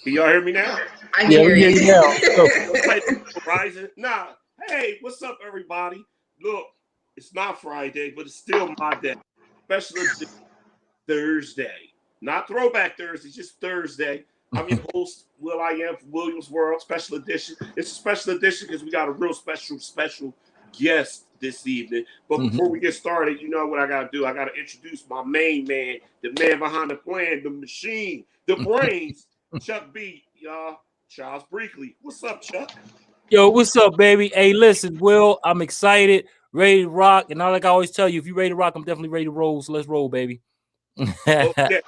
Can y'all hear me now? I Yeah, hear we hear you. you now. So, Horizon. Nah. Hey, what's up, everybody? Look, it's not Friday, but it's still my day. Special edition Thursday. Not throwback Thursday, just Thursday. I'm your host, Will I Am from Williams World, special edition. It's a special edition because we got a real special guest this evening. But before we get started, you know what I got to do? I got to introduce my main man, the man behind the plan, the machine, the brains, Chuck B, y'all. Charles Brinkley. What's up, Chuck? yo, what's up, baby? Hey, listen, Will, I'm excited, ready to rock. And like I always tell you, if you're ready to rock, I'm definitely ready to roll. So let's roll, baby. Okay.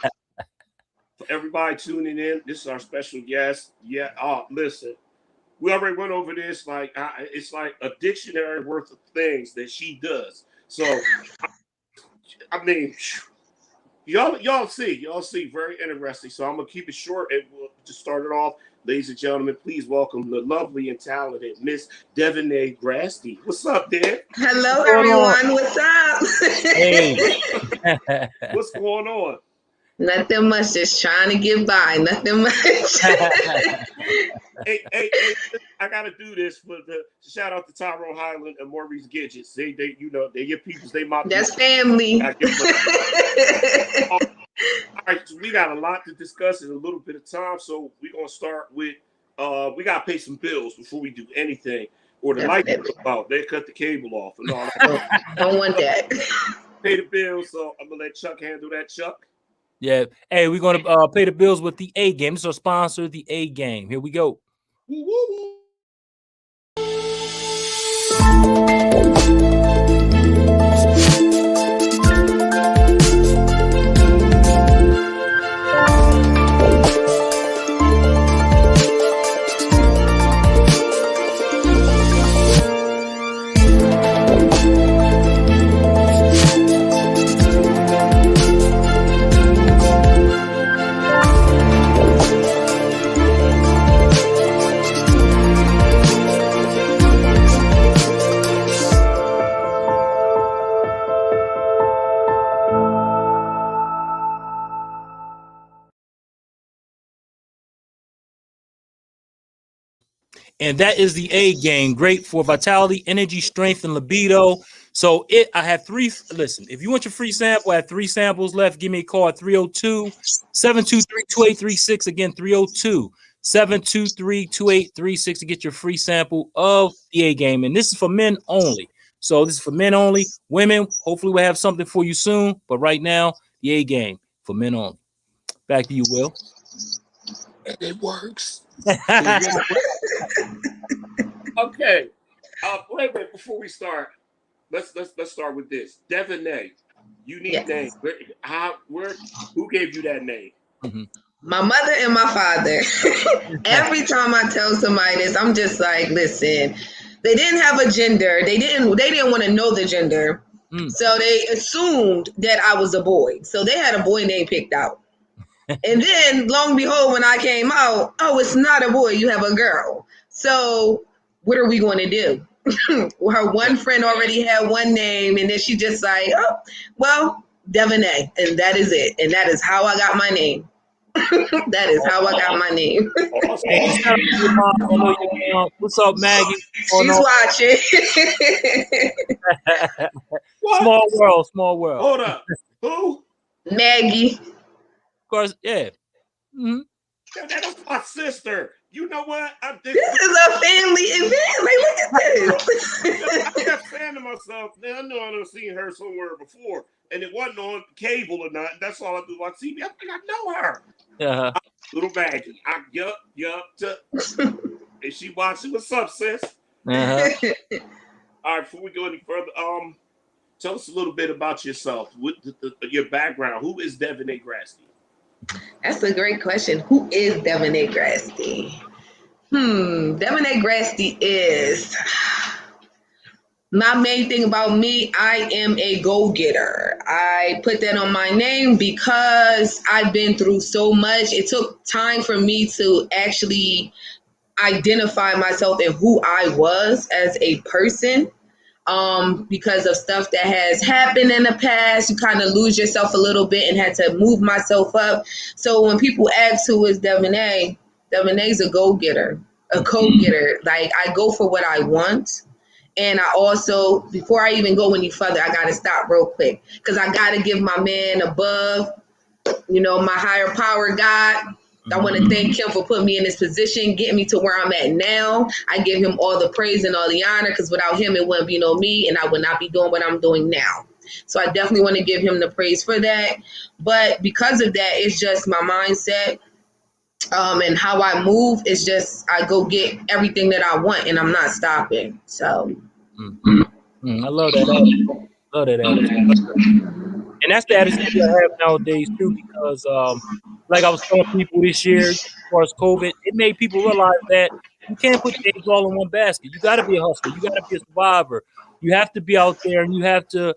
For everybody tuning in, this is our special guest. Yeah, listen, we already went over this. Like, it's like a dictionary worth of things that she does. So, I mean, y'all see, very interesting. So I'm gonna keep it short and we'll just start it off. Ladies and gentlemen, please welcome the lovely and talented Miss Devonnae Grasty. What's up, Dev? Hello, What's going on? everyone. What's up? Hey. What's going on? Nothing much. Just trying to get by. Nothing much. Hey, I gotta do this for the shout out to Tyrone Highland and Maurice Gidgets. They, they're your peoples. They my That's people. family. All right, so we got a lot to discuss in a little bit of time. So we're gonna start with we gotta pay some bills before we do anything. Or the lights go out, they cut the cable off and all that. Don't want that. Pay the bills, so I'm gonna let Chuck handle that. Chuck. Yeah. Hey, we're gonna pay the bills with the A game. This is our sponsor, the A game. Here we go. Woo, woo, woo. And that is the A game. Great for vitality, energy, strength, and libido. So I have three. Listen, if you want your free sample, I have 3 samples left. Give me a call at 302-723-2836. Again, 302-723-2836 to get your free sample of the A game. And this is for men only. So this is for men only. Women, hopefully we'll have something for you soon. But right now, the A game for men only. Back to you, Will. And it works. Okay. Wait. Before we start, let's start with this. Devonnae, unique name. Who gave you that name? Mm-hmm. My mother and my father. Every time I tell somebody this, I'm just like, listen, they didn't have a gender. They didn't want to know the gender. So they assumed that I was a boy. So they had a boy name picked out. And then, long and behold, when I came out, oh, it's not a boy, you have a girl. So what are we going to do? Her one friend already had one name, and then she just like, oh, well, Devonnae, and that is it. And that is how I got my name. That is how I got my name. Hey, shout out to your mom. I know your mom. What's up, Maggie? She's watching. Small world. Hold up. Who? Maggie. Of course, yeah. Mm-hmm. That's my sister. You know what? This is a family event. Like, look at this. I kept saying to myself, man, I know I've seen her somewhere before, and it wasn't on cable or not. That's all I do on TV. I think I know her. Uh-huh. Little Maggie. Yup. And she watching. What's up, sis? Uh-huh. All right, before we go any further, tell us a little bit about yourself, with your background. Who is Devonnae Grasty? That's a great question. Who is Devonnae Grasty? Devonnae Grasty is, my main thing about me, I am a go-getter. I put that on my name because I've been through so much. It took time for me to actually identify myself and who I was as a person. Because of stuff that has happened in the past, you kind of lose yourself a little bit and had to move myself up. So when people ask who is Devonnae, Devonnae's a go-getter, a co-getter. Like, I go for what I want. And I also, before I even go any further, I got to stop real quick because I got to give my man above, my higher power God. I want to thank him for putting me in this position, getting me to where I'm at now. I give him all the praise and all the honor because without him, it wouldn't be no me, and I would not be doing what I'm doing now. So I definitely want to give him the praise for that. But because of that, it's just my mindset and how I move. Is just I go get everything that I want, and I'm not stopping. So I love that. Love that attitude. And that's the attitude I have nowadays too, because like I was telling people this year, as far as COVID, it made people realize that you can't put your eggs all in one basket. You got to be a hustler. You got to be a survivor. You have to be out there, and you have to,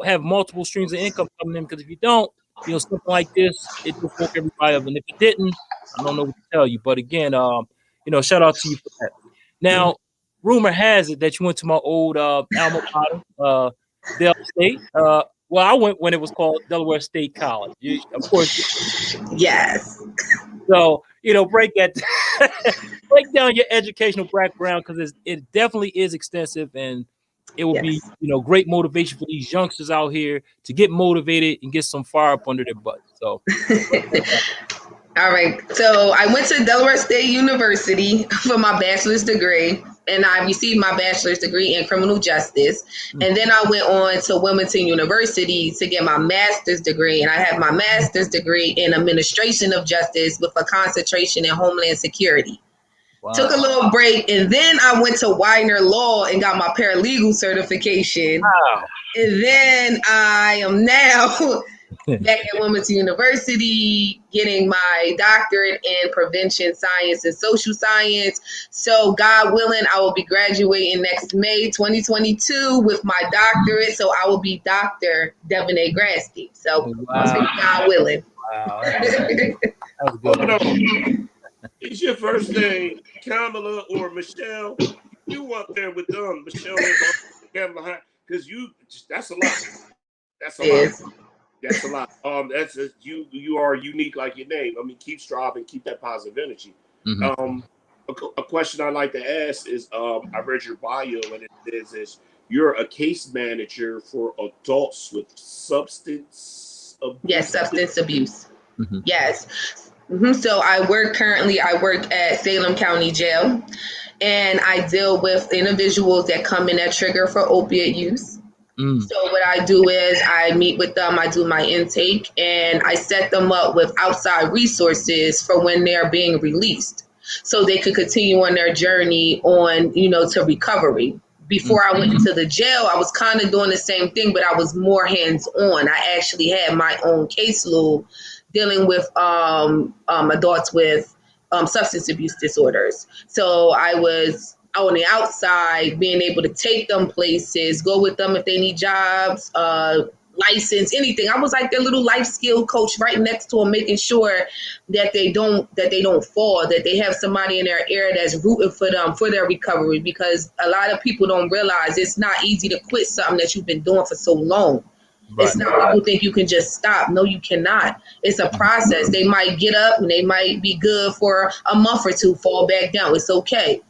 have multiple streams of income coming in. Because if you don't, something like this, it just woke everybody up. And if it didn't, I don't know what to tell you. But again, shout out to you for that. Now, rumor has it that you went to my old alma mater, Del State. Well, I went when it was called Delaware State College. Of course. Yes. So, break down your educational background because it definitely is extensive, and it will be, great motivation for these youngsters out here to get motivated and get some fire up under their butt. So. All right. So I went to Delaware State University for my bachelor's degree, and I received my bachelor's degree in criminal justice. And then I went on to Wilmington University to get my master's degree, and I have my master's degree in administration of justice with a concentration in homeland security. Wow. Took a little break, and then I went to Widener Law and got my paralegal certification. Wow. And then I am now back at Wilmington University, getting my doctorate in prevention science and social science. So God willing, I will be graduating next May 2022 with my doctorate. So I will be Dr. Devonnae Grasty. So God willing. Wow. That was good. Is your first name Kamala or Michelle? You up there with them, Michelle and Kamala, because that's a lot. That's a lot. That's a lot. You are unique like your name. I mean, keep striving, keep that positive energy. A question I like to ask is, I read your bio and it says you're a case manager for adults with substance abuse. Yes, substance abuse. Yes. So I work at Salem County Jail, and I deal with individuals that come in that trigger for opiate use. So what I do is I meet with them, I do my intake, and I set them up with outside resources for when they're being released so they could continue on their journey on, to recovery. Before I went into the jail, I was kind of doing the same thing, but I was more hands-on. I actually had my own caseload dealing with adults with substance abuse disorders. So I was on the outside, being able to take them places, go with them if they need jobs, license, anything. I was like their little life skill coach right next to them, making sure that they don't fall, that they have somebody in their ear that's rooting for them for their recovery, because a lot of people don't realize it's not easy to quit something that you've been doing for so long. Right. It's not, people think you can just stop. No, you cannot. It's a process. They might get up and they might be good for a month or two, fall back down. It's okay.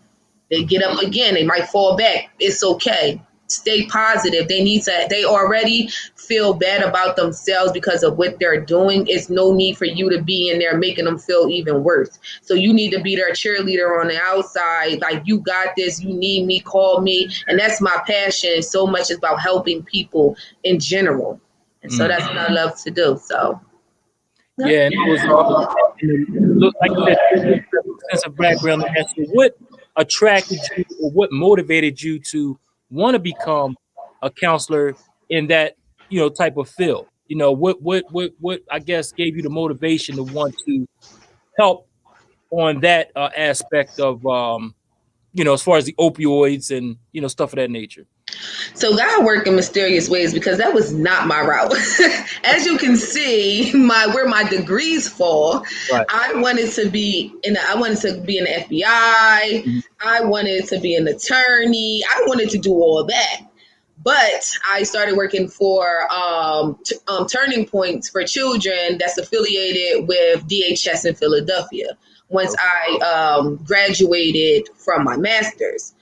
They get up again. They might fall back. It's okay. Stay positive. They already feel bad about themselves because of what they're doing. It's no need for you to be in there making them feel even worse. So you need to be their cheerleader on the outside. Like, you got this, you need me, call me. And that's my passion. So much is about helping people in general. And so that's what I love to do. So. Yeah, and it was like you said, sense of background. What attracted you or what motivated you to want to become a counselor in that, type of field? What I guess gave you the motivation to want to help on that aspect of, as far as the opioids and, stuff of that nature? So God worked in mysterious ways, because that was not my route. As you can see, where my degrees fall, right. I wanted to be in the FBI. I wanted to be an attorney. I wanted to do all that. But I started working for Turning Points for Children that's affiliated with DHS in Philadelphia. once I graduated from my master's.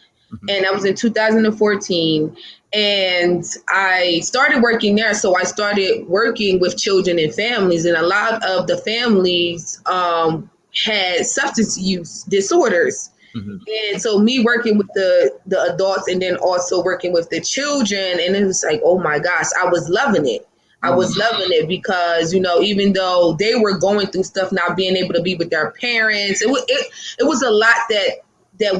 And that was in 2014. And I started working there. So I started working with children and families. And a lot of the families had substance use disorders. And so me working with the adults and then also working with the children. And it was like, oh my gosh, I was loving it. I was loving it because, you know, even though they were going through stuff, not being able to be with their parents, it was a lot that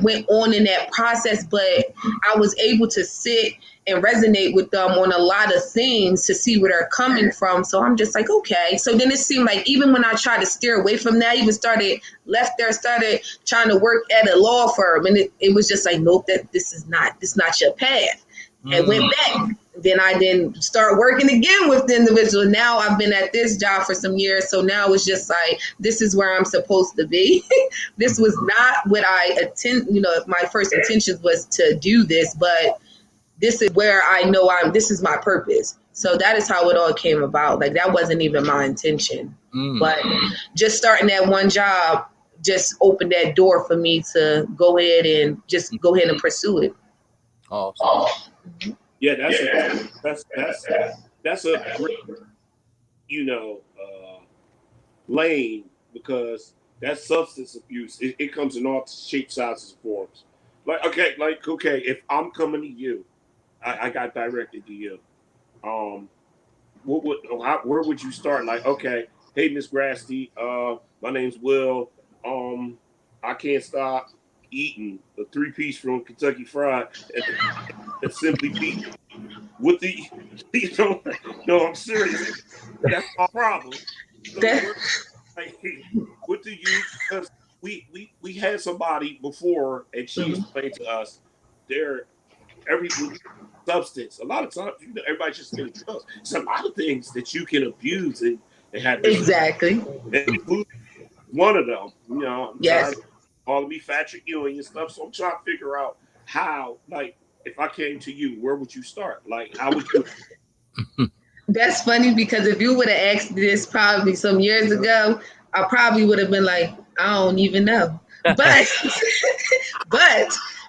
went on in that process, but I was able to sit and resonate with them on a lot of things to see where they're coming from. So I'm just like, okay. So then it seemed like even when I tried to steer away from that, even started trying to work at a law firm. And it was just like, nope, this is not your path. And went back. Then I didn't start working again with the individual. Now I've been at this job for some years. So now it's just like, this is where I'm supposed to be. This was not what my first intentions was to do this, but this is where I know this is my purpose. So that is how it all came about. Like that wasn't even my intention, but just starting that one job just opened that door for me to go ahead and pursue it. Awesome. Yeah, that's a great, lane, because that substance abuse, it comes in all shapes, sizes, and forms. Okay, if I'm coming to you, I got directed to you. Where would you start? Like, okay, hey, Miss Grasty, my name's Will. I can't stop eating a 3-piece from Kentucky Fried and Simply Beat. With the, no, I'm serious. That's my problem. So what do you? Because we had somebody before, and she explained to us, every substance. A lot of times, everybody's just getting drugs. It's a lot of things that you can abuse and have exactly. And food, one of them. Yes. All of me Patrick Ewing and stuff. So I'm trying to figure out how, like, if I came to you, where would you start? Like, how would you? That's funny, because if you would have asked this probably some years ago, I probably would have been like, I don't even know. But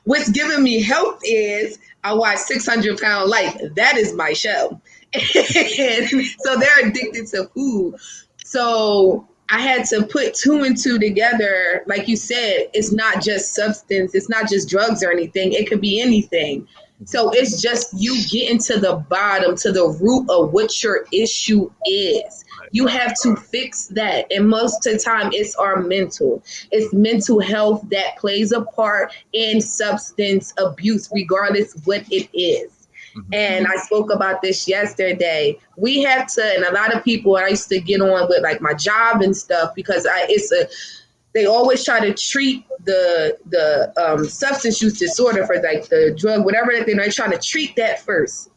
what's giving me help is I watch 600 Pound Life. That is my show. And so they're addicted to food. So I had to put 2 and 2 together. Like you said, it's not just substance. It's not just drugs or anything. It could be anything. So it's just you getting to the bottom, to the root of what your issue is. You have to fix that. And most of the time, it's our mental. It's mental health that plays a part in substance abuse, regardless what it is. And I spoke about this yesterday. We have to, and a lot of people, I used to get on with like my job and stuff, because they always try to treat the substance use disorder for like the drug, whatever that they're trying to treat that first.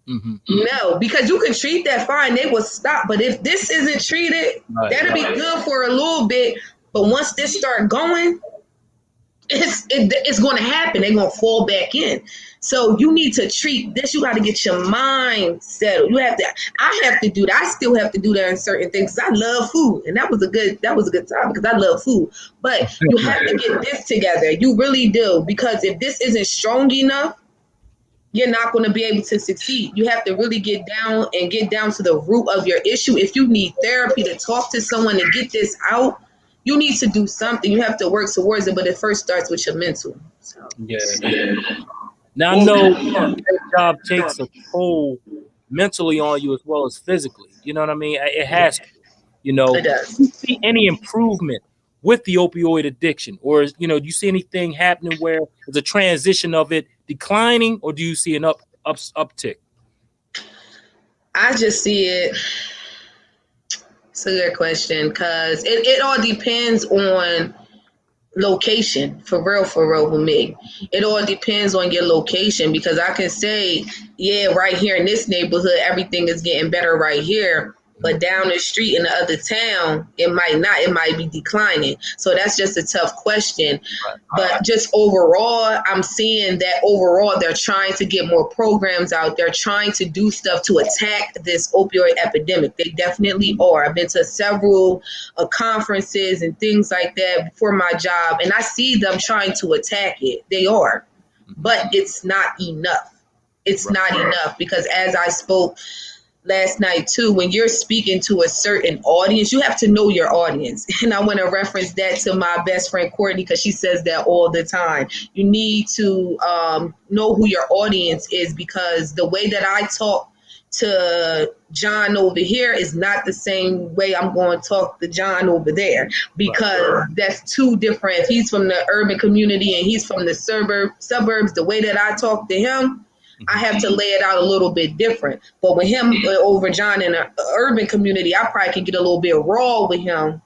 No, because you can treat that fine, they will stop. But if this isn't treated, that'll be good for a little bit. But once this start going, it's going to happen. They're going to fall back in. So you need to treat this. You got to get your mind settled. I have to do that. I still have to do that in certain things. I love food, and that was a good time, because I love food. But you have to get this together. You really do, because if this isn't strong enough, you're not going to be able to succeed. You have to really get down to the root of your issue. If you need therapy to talk to someone to get this out, you need to do something. You have to work towards it, but it first starts with your mental. So. Yeah. Now I know that job takes a toll mentally on you as well as physically. You know what I mean? It has to. It does. Do you see any improvement with the opioid addiction, or do you see anything happening where there's a transition of it declining, or do you see an uptick? I just see it. It's a good question, because it all depends on location, for real with me. It all depends on your location, because I can say, yeah, right here in this neighborhood, everything is getting better right here. But down the street in the other town, it might not. It might be declining. So that's just a tough question. But just overall, I'm seeing that overall they're trying to get more programs out. They're trying to do stuff to attack this opioid epidemic. They definitely are. I've been to several conferences and things like that for my job, and I see them trying to attack it. They are. But it's not enough. It's not enough because as I spoke last night too, when you're speaking to a certain audience, you have to know your audience. And I want to reference that to my best friend Courtney because she says that all the time. You need to know who your audience is because the way that I talk to John over here is not the same way I'm going to talk to John over there because that's two different. If he's from the urban community and he's from the suburbs, the way that I talk to him, I have to lay it out a little bit different. But with him over John in an urban community, I probably can get a little bit raw with him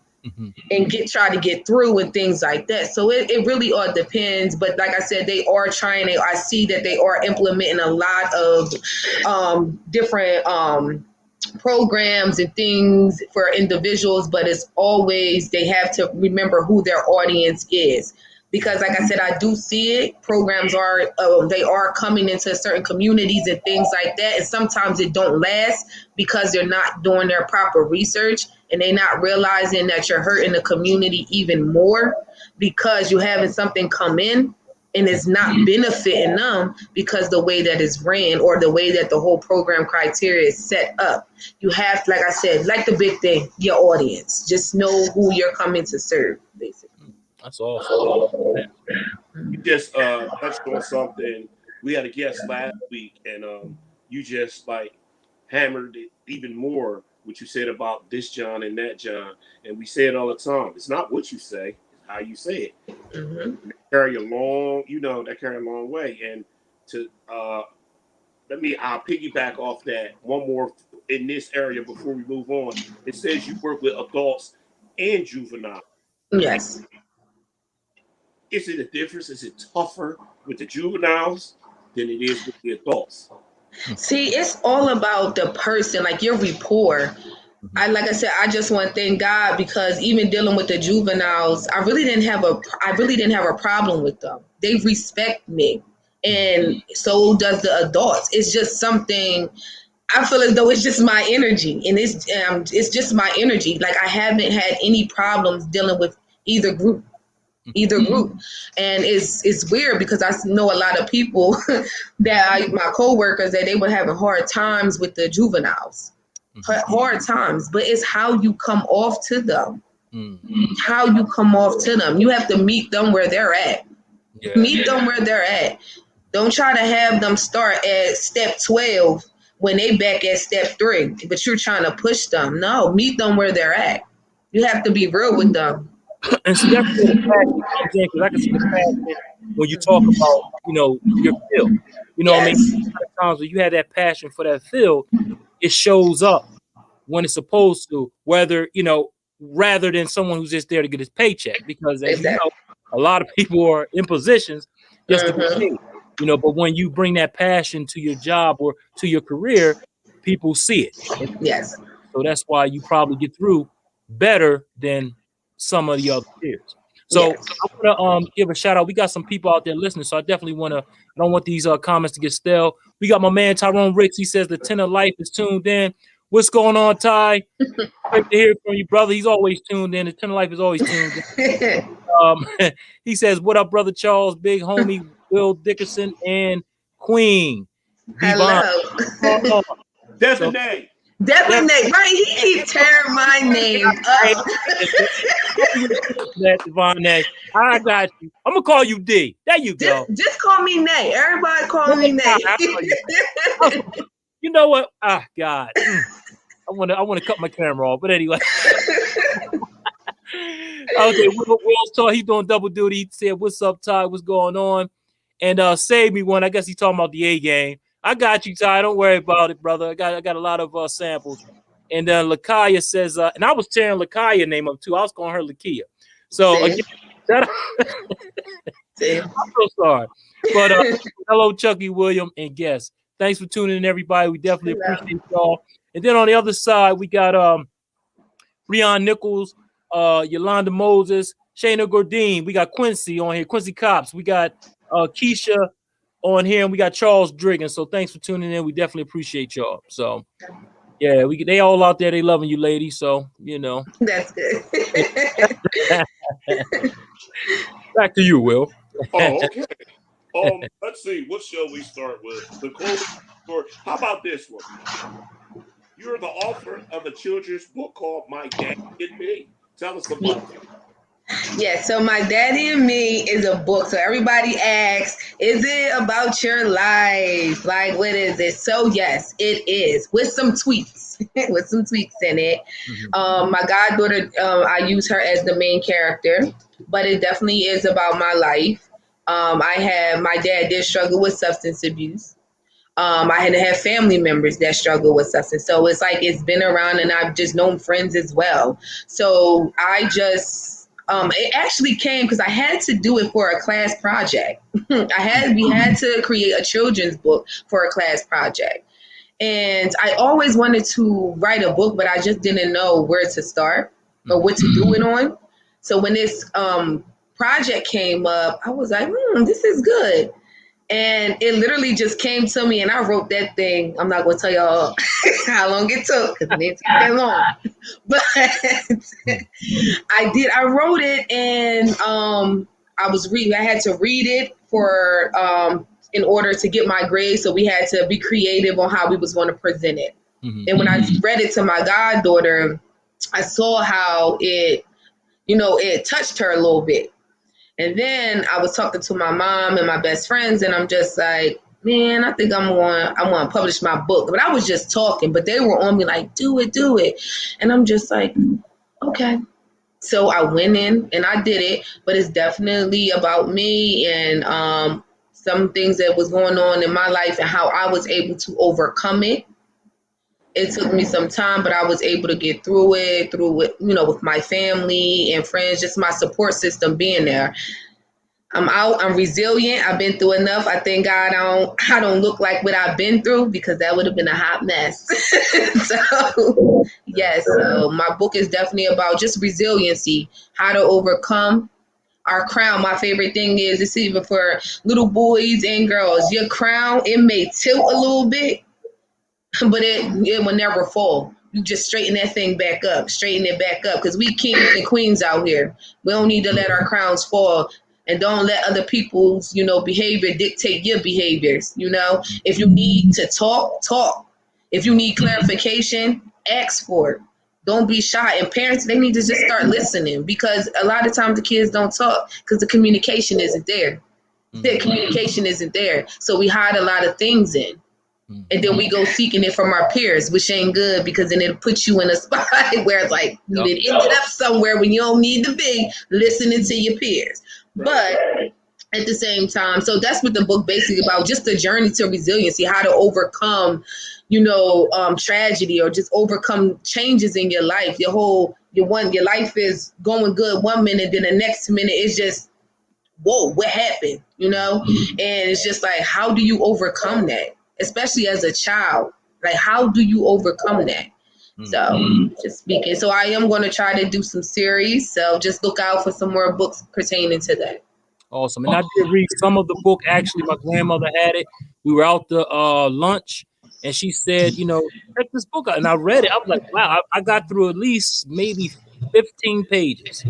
and try to get through and things like that. So it really all depends. But like I said, they are trying. I see that they are implementing a lot of different programs and things for individuals. But it's always they have to remember who their audience is. Because like I said, I do see it. Programs are, they are coming into certain communities and things like that. And sometimes it don't last because they're not doing their proper research and they're not realizing that you're hurting the community even more because you're having something come in and it's not benefiting them because the way that it's ran or the way that the whole program criteria is set up. You have, like I said, like the big thing, your audience. Just know who you're coming to serve, basically. That's awesome. You just touched on something. We had a guest last week, and you just like hammered it even more. What you said about this John and that John, and we say it all the time. It's not what you say; it's how you say it. Mm-hmm. Carry a long, that carry a long way. And to I'll piggyback off that one more in this area before we move on. It says you work with adults and juvenile. Yes. Is it a difference? Is it tougher with the juveniles than it is with the adults? See, it's all about the person, like your rapport. Like I said, I just want to thank God because even dealing with the juveniles, I really didn't have a problem with them. They respect me, and so does the adults. It's just something. I feel as though it's just my energy, and it's just my energy. Like I haven't had any problems dealing with either group. And it's weird because I know a lot of people my coworkers that they were having hard times with the juveniles, hard times, but it's how you come off to them. How you come off to them. You have to meet them where they're at. Meet them where they're at. Don't try to have them start at step 12 when they back at step 3, but you're trying to push them. No, meet them where they're at. You have to be real with them. And see, that's where the passion comes in, because I can see the passion when you talk about, your field. What I mean? A lot of times when you have that passion for that field, it shows up when it's supposed to, whether, rather than someone who's just there to get his paycheck. Because as you know, a lot of people are in positions just to be paid. But when you bring that passion to your job or to your career, people see it. Yes. So that's why you probably get through better than some of the other peers. So I want to give a shout out. We got some people out there listening, so I definitely I don't want these comments to get stale. We got my man Tyrone Ricks. He says the 10 of life is tuned in. What's going on, Ty? Great to hear from you, brother. He's always tuned in. The 10 of life is always tuned in. He says, what up, brother Charles, big homie Will Dickerson, and Queen. Hello. Devonnae. Devonnae, right? He keeps tearing my name up. Devonnae, I got you. I'm gonna call you D. There you go. Just call me Nay. Everybody call me Nay. You know what? Ah, God. I want to cut my camera off, but anyway. Okay, Will's talking. He's doing double duty. He said, "What's up, Ty? What's going on?" And save me one. I guess he's talking about the A game. I got you, Ty. Don't worry about it, brother. I got a lot of samples. And Lakaya says, and I was tearing Lakaya name up too. I was calling her Lakia. So again, I'm so sorry. But hello, Chucky William, and guess Thanks for tuning in, everybody. We definitely appreciate y'all. And then on the other side, we got Breon Nichols, Yolanda Moses, Shayna Gordine. We got Quincy on here, Quincy Cops. We got Keisha on here, and we got Charles Driggin. So thanks for tuning in. We definitely appreciate y'all. So yeah, they all out there. They loving you, ladies. So That's good. Back to you, Will. Oh, okay. Let's see. What shall we start with? The Chloe story. How about this one? You're the author of a children's book called My Daddy and Me. Tell us about it. Yeah, so My Daddy and Me is a book. So everybody asks, is it about your life? Like, what is it? So yes, it is, with some tweaks, with some tweaks in it. My goddaughter, I use her as the main character, but it definitely is about my life. My dad did struggle with substance abuse. I had family members that struggle with substance. So it's like it's been around, and I've just known friends as well. So I just, it actually came because I had to do it for a class project. We had to create a children's book for a class project. And I always wanted to write a book, but I just didn't know where to start or what to do it on. So when this project came up, I was like, this is good. And it literally just came to me, and I wrote that thing. I'm not going to tell y'all how long it took because it didn't take that long. But I wrote it, and I had to read it for in order to get my grade. So we had to be creative on how we was going to present it. And when I read it to my goddaughter, I saw how it touched her a little bit. And then I was talking to my mom and my best friends, and I'm just like, man, I think I want to publish my book. But I was just talking, but they were on me like, do it. And I'm just like, okay. So I went in and I did it, but it's definitely about me and some things that was going on in my life and how I was able to overcome it. It took me some time, but I was able to get through it, with my family and friends, just my support system being there. I'm out. I'm resilient. I've been through enough. I thank God I don't look like what I've been through, because that would have been a hot mess. So, yes, so my book is definitely about just resiliency, how to overcome our crown. My favorite thing is, it's even for little boys and girls. Your crown, it may tilt a little bit, but it will never fall. You just straighten that thing back up, because we kings and queens out here. We don't need to let our crowns fall, and don't let other people's, behavior dictate your behaviors. If you need to talk. If you need clarification, ask for it. Don't be shy. And parents, they need to just start listening, because a lot of times the kids don't talk because the communication isn't there. The communication isn't there. So we hide a lot of things in. And then we go seeking it from our peers, which ain't good, because then it'll put you in a spot where it's like you ended up somewhere when you don't need to be listening to your peers. But at the same time, so that's what the book basically about, just the journey to resiliency, how to overcome, tragedy, or just overcome changes in your life. Your life is going good one minute, then the next minute is just, whoa, what happened? And it's just like, how do you overcome that? Especially as a child, like, how do you overcome that? So just speaking. So I am going to try to do some series. So just look out for some more books pertaining to that. Awesome. And I did read some of the book. Actually, my grandmother had it. We were out to lunch, and she said, check this book out. And I read it. I was like, wow, I got through at least maybe 15 pages.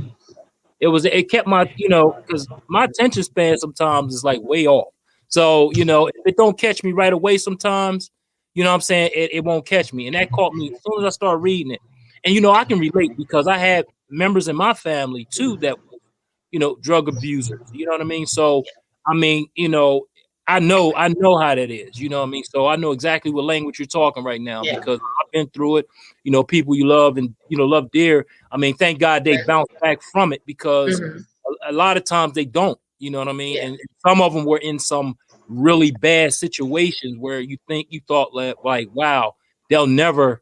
It kept my, because my attention span sometimes is like way off. So, if it don't catch me right away sometimes, what I'm saying, it won't catch me. And that caught me as soon as I started reading it. And, I can relate, because I had members in my family too that were, drug abusers. You know what I mean? So, I mean, I know how that is. You know what I mean? So I know exactly what language you're talking right now, because I've been through it. People you love and, love dear. I mean, thank God they bounce back from it, because a lot of times they don't. You know what I mean? And some of them were in some really bad situations where you thought like, wow, they'll never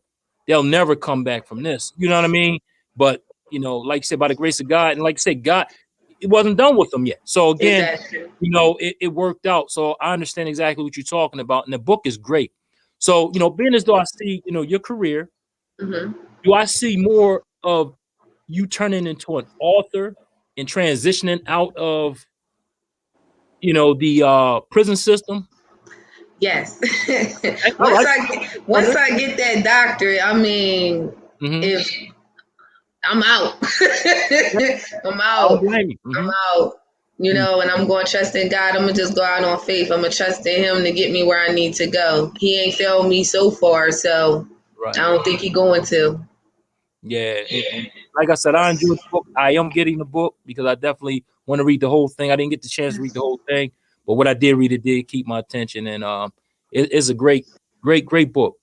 come back from this. You know what I mean? But, like you said, by the grace of God, and like I said, God, it wasn't done with them yet. So again, Exactly. you know, it worked out. So I understand exactly what you're talking about, and the book is great. So, you know, being as though I see, you know, your career, do I see more of you turning into an author and transitioning out of, you know, the prison system? Yes. I like once I get that doctorate, I mean, mm-hmm. if I'm out, I'm I don't out. blame you. I'm Mm-hmm. out. You know, and I'm going to trust in God. I'm going to just go out on faith. I'm going to trust in him to get me where I need to go. He ain't failed me so far, so Right. I don't think he's going to. Yeah. And like I said, I enjoyed the book. I am getting the book because I definitely want to read the whole thing. I didn't get the chance to read the whole thing, but what I did read, it did keep my attention. And it's a great book.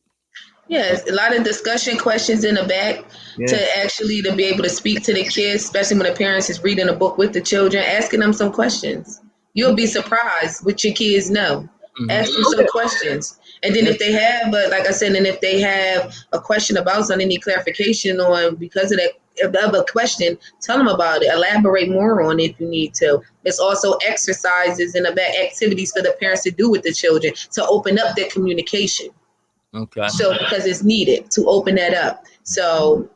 Yes, a lot of discussion questions in the back Yeah. to actually to be able to speak to the kids, especially when the parents is reading a book with the children, asking them some questions. You'll be surprised what your kids know. Mm-hmm. Ask them some questions. And then if they have, but like I said, and if they have a question about something, need clarification on because of that of a question, tell them about it. Elaborate more on it if you need to. There's also exercises in the back, activities for the parents to do with the children to open up their communication. Okay. So because it's needed to open that up. So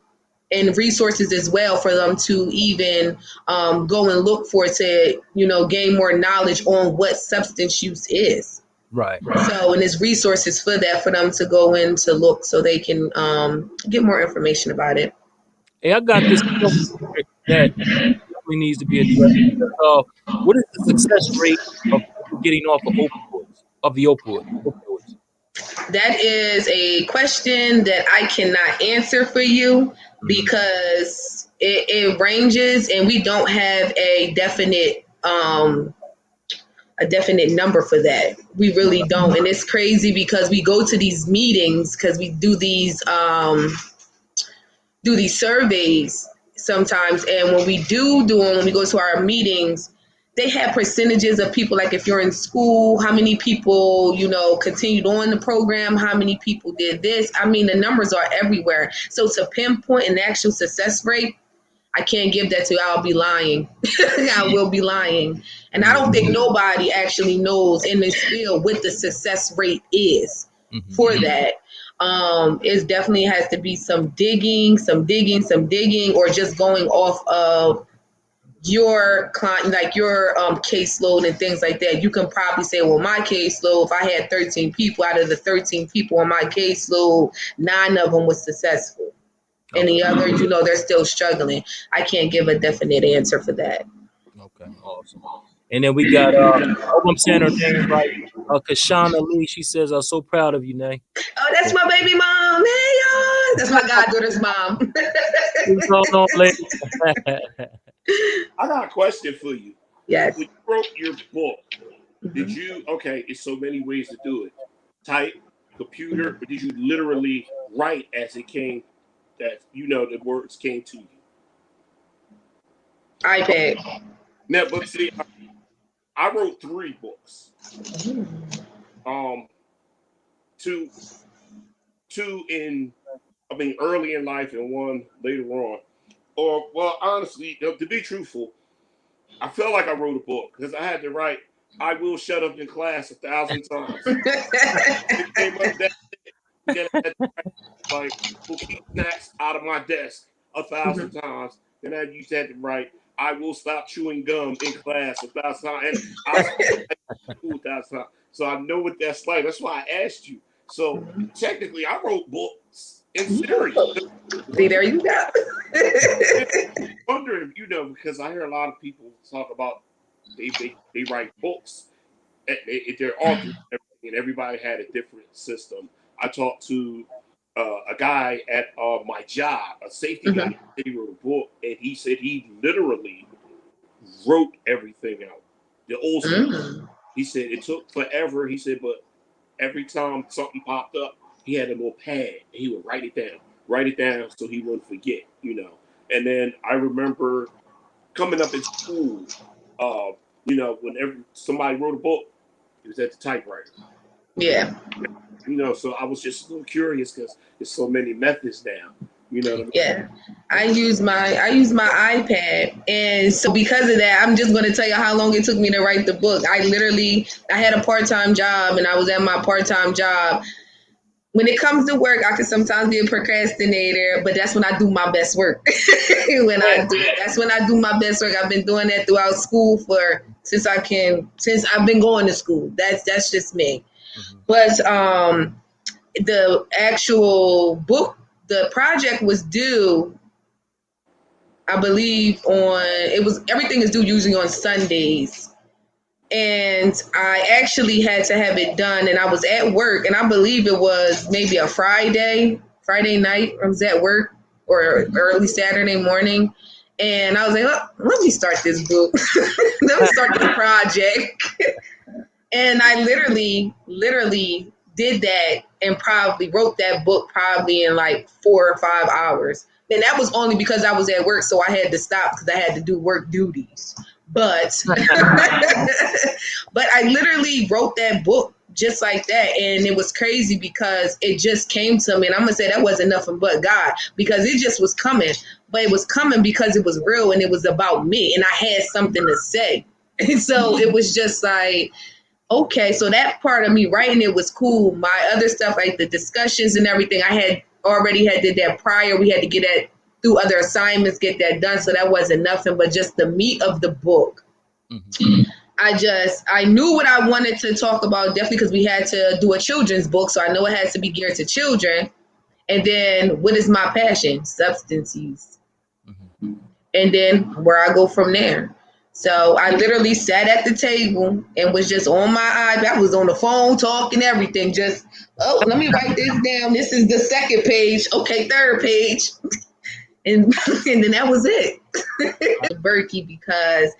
and resources as well for them to even go and look for to, you know, gain more knowledge on what substance use is. Right. So and there's resources for that for them to go in to look so they can get more information about it. Hey, I got this that definitely needs to be addressed. What is the success rate of people getting off of opioids, opioids? That is a question that I cannot answer for you because it ranges and we don't have a definite number for that. We really don't. And it's crazy because we go to these meetings because we do these surveys sometimes, and when we do them, when we go to our meetings, they have percentages of people, like if you're in school, how many people, you know, continued on the program, how many people did this. I mean, the numbers are everywhere. So to pinpoint an actual success rate, I can't give that to you. I'll be lying. I will be lying. And I don't think nobody actually knows in this field what the success rate is for that. It definitely has to be some digging, or just going off of your client, like your caseload and things like that. You can probably say, well, my caseload, if I had 13 people, out of the 13 people on my caseload, 9 of them was successful. And the others, you know, they're still struggling. I can't give a definite answer for that. Okay, awesome. And then we got I hope I'm saying her name right. Kashana Lee. She says, "I'm so proud of you, Nay." Oh, that's my baby mom. Hey, y'all. That's my goddaughter's mom. What's going on, lady? I got a question for you. Yes. When you wrote your book, did you, okay, it's so many ways to do it. Type, computer, or did you literally write as it came, that, you know, the words came to you? iPad. Now, but see, I wrote 3 books. Two in, I mean, early in life and one later on. Or, well, honestly, to be truthful, I felt like I wrote a book because I had to write, I will shut up in class 1,000 times. It came up that then I had to write, like, will keep snacks out of my desk 1,000 times. Then I used to have to write, I will stop chewing gum in class 1,000 times. And I school 1,000 times. So I know what that's like. That's why I asked you. So technically, I wrote books in series. See, there you go. Wondering, you know, because I hear a lot of people talk about they write books. They're authors, and everybody had a different system. I talked to a guy at my job, a safety guy. He wrote a book, and he said he literally wrote everything out. The old school. He said it took forever. He said, but every time something popped up, he had a little pad, and he would write it down, so he wouldn't forget, you know. And then I remember coming up in school, you know, whenever somebody wrote a book, it was at the typewriter. Yeah. You know, so I was just a little curious because there's so many methods now. You know what I mean? Yeah. I use my iPad, and so because of that, I'm just going to tell you how long it took me to write the book. I had a part-time job, and I was at my part-time job. When it comes to work, I can sometimes be a procrastinator, but that's when I do my best work. That's when I do my best work. I've been doing that throughout school since I've been going to school. That's just me. Mm-hmm. But the actual book, the project was due, I believe everything is due usually on Sundays. And I actually had to have it done, and I was at work, and I believe it was maybe a Friday night. I was at work, or early Saturday morning, and I was like, let me start this book. Let me start the project. And I literally did that and probably wrote that book probably in like 4 or 5 hours. And that was only because I was at work, so I had to stop because I had to do work duties. But but I literally wrote that book just like that, and it was crazy because it just came to me. And I'm gonna say that wasn't nothing but God, because it just was coming. But it was coming because it was real and it was about me, and I had something to say. And so it was just like, okay, so that part of me writing it was cool. My other stuff, like the discussions and everything, I had already did that prior. We had to get that through other assignments, get that done. So that wasn't nothing, but just the meat of the book. Mm-hmm. I knew what I wanted to talk about, definitely, because we had to do a children's book. So I know it has to be geared to children. And then what is my passion? Substance use. Mm-hmm. And then where I go from there. So I literally sat at the table and was just on my iPad. I was on the phone talking everything. Just, let me write this down. This is the second page. Okay, third page. And then that was it. Berkey, because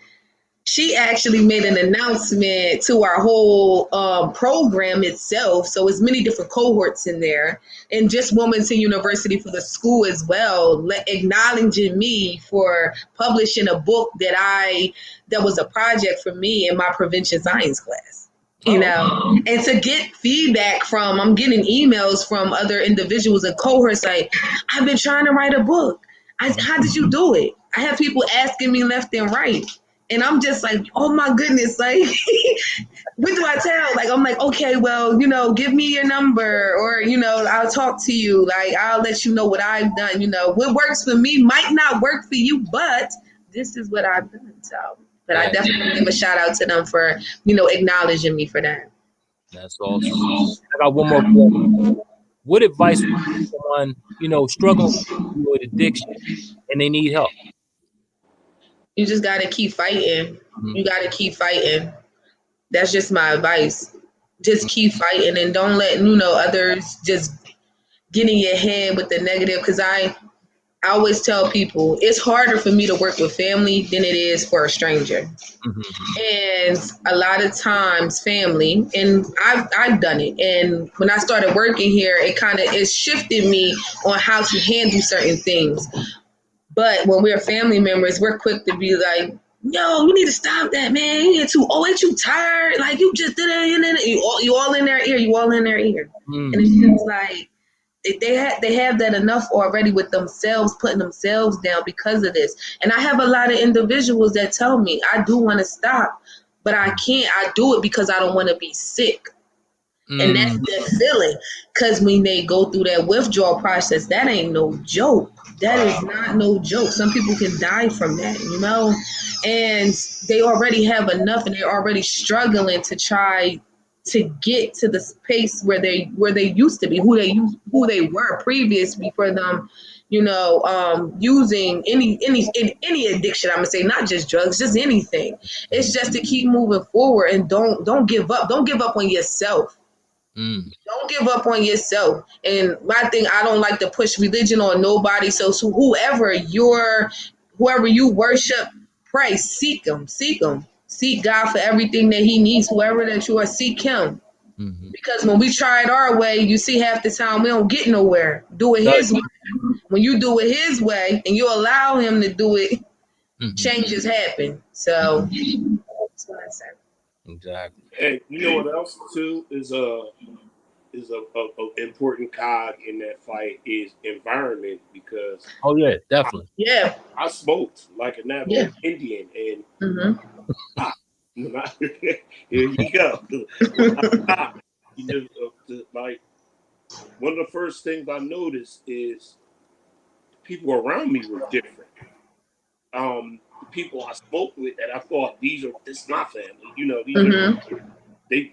she actually made an announcement to our whole program itself. So it's many different cohorts in there, and just Wilmington University for the school as well, acknowledging me for publishing a book that was a project for me in my prevention science class. You know, and to get feedback I'm getting emails from other individuals and cohorts like, I've been trying to write a book. How did you do it? I have people asking me left and right. And I'm just like, oh my goodness, like, what do I tell? Like, I'm like, okay, well, give me your number, or, I'll talk to you. Like, I'll let you know what I've done. What works for me might not work for you, but this is what I've done. So, but I definitely give a shout out to them for, acknowledging me for that. That's awesome. I got one more question. What advice would you give someone, struggling with addiction and they need help? You just got to keep fighting. Mm-hmm. You got to keep fighting. That's just my advice. Just keep fighting, and don't let, others just get in your head with the negative. Because I always tell people it's harder for me to work with family than it is for a stranger. Mm-hmm. And a lot of times family, and I've done it. And when I started working here, it shifted me on how to handle certain things. But when we're family members, we're quick to be like, yo, you need to stop that, man. Ain't you tired? Like, you just did it. You all in their ear. You all in their ear. Mm. And it's just like, they have that enough already with themselves, putting themselves down because of this. And I have a lot of individuals that tell me, I do want to stop, but I can't. I do it because I don't want to be sick. Mm. And that's their feeling. Because when they go through that withdrawal process, that ain't no joke. That is not no joke. Some people can die from that, and they already have enough, and they're already struggling to try to get to the space where they used to be, who they were previously for them, using any addiction. I'm gonna say not just drugs, just anything. It's just to keep moving forward and don't give up. Don't give up on yourself. Mm. Don't give up on yourself. And my thing, I don't like to push religion on nobody. So whoever you worship, pray, seek him. Seek God for everything that he needs. Whoever that you are, seek him. Mm-hmm. Because when we try it our way, you see half the time we don't get nowhere. Do it his way. When you do it his way and you allow him to do it, mm-hmm. changes happen. So that's what I say. Exactly. And you know what else too is is a important cog in that fight is environment, because Oh yeah, definitely. Yeah. I smoked like a Navajo Indian, and here you go. Like one of the first things I noticed is people around me were different. The people I spoke with that I thought this is my family. These are they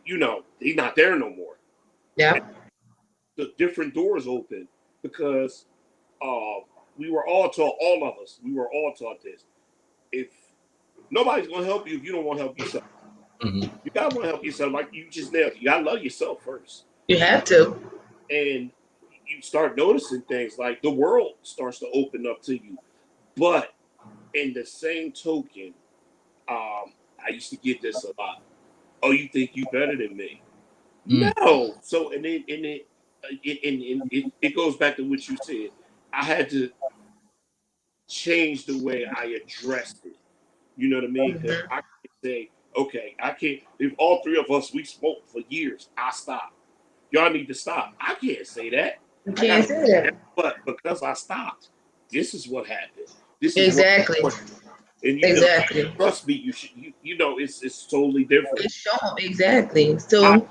not there no more. Yeah. And the different doors open because we were all taught, all of us, we were all taught this. If nobody's gonna help you if you don't want to help yourself. You gotta want to help yourself, like you just nailed. You gotta love yourself first. You have to. And you start noticing things like the world starts to open up to you. But in the same token, I used to get this a lot. Oh, you think you better than me? No. So and it goes back to what you said. I had to change the way I addressed it. You know what I mean? Because I can't say, okay, I can't. If all three of us we smoked for years, I stopped. Y'all need to stop. I can't say that. You can't say that. But because I stopped, this is what happened. This is exactly. And exactly. Trust me, you should. You know, it's totally different. It's shown exactly. So,